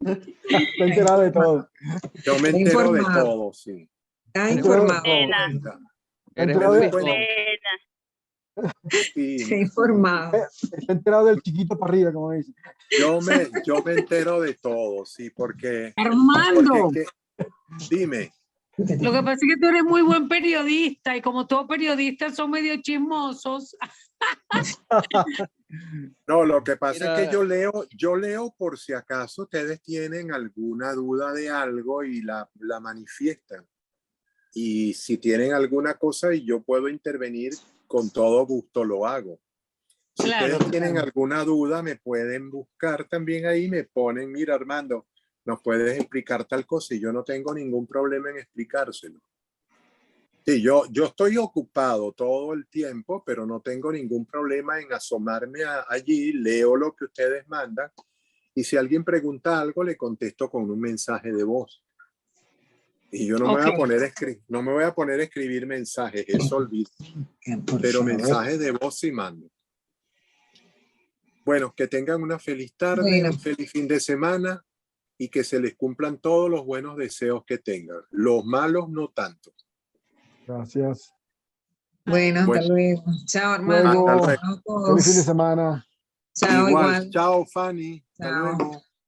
Está enterado de todo. Yo me entero de todo, sí. Está informado. Sí. Informado. Está enterado del chiquito para arriba, como dice. Yo me entero de todo, sí, porque... Armando. Dime. Lo que pasa es que tú eres muy buen periodista y como todos periodistas son medio chismosos. No, lo que pasa es que yo leo por si acaso ustedes tienen alguna duda de algo y la manifiestan. Y si tienen alguna cosa y yo puedo intervenir, con todo gusto lo hago. Si ustedes tienen alguna duda, me pueden buscar también ahí, me ponen, mira Armando, nos puedes explicar tal cosa y yo no tengo ningún problema en explicárselo. Sí, yo estoy ocupado todo el tiempo, pero no tengo ningún problema en asomarme allí, leo lo que ustedes mandan y si alguien pregunta algo, le contesto con un mensaje de voz. Y yo no me voy a poner a escribir mensajes, eso olvido. Pero mensajes de voz sí mando. Bueno, que tengan una feliz tarde, un feliz fin de semana y que se les cumplan todos los buenos deseos que tengan. Los malos no tanto. Gracias. Bueno, hasta luego. Chao, hermano. Luego, Hasta luego. feliz fin de semana. Chao, igual. Chao, Fanny. Hasta Chao. luego.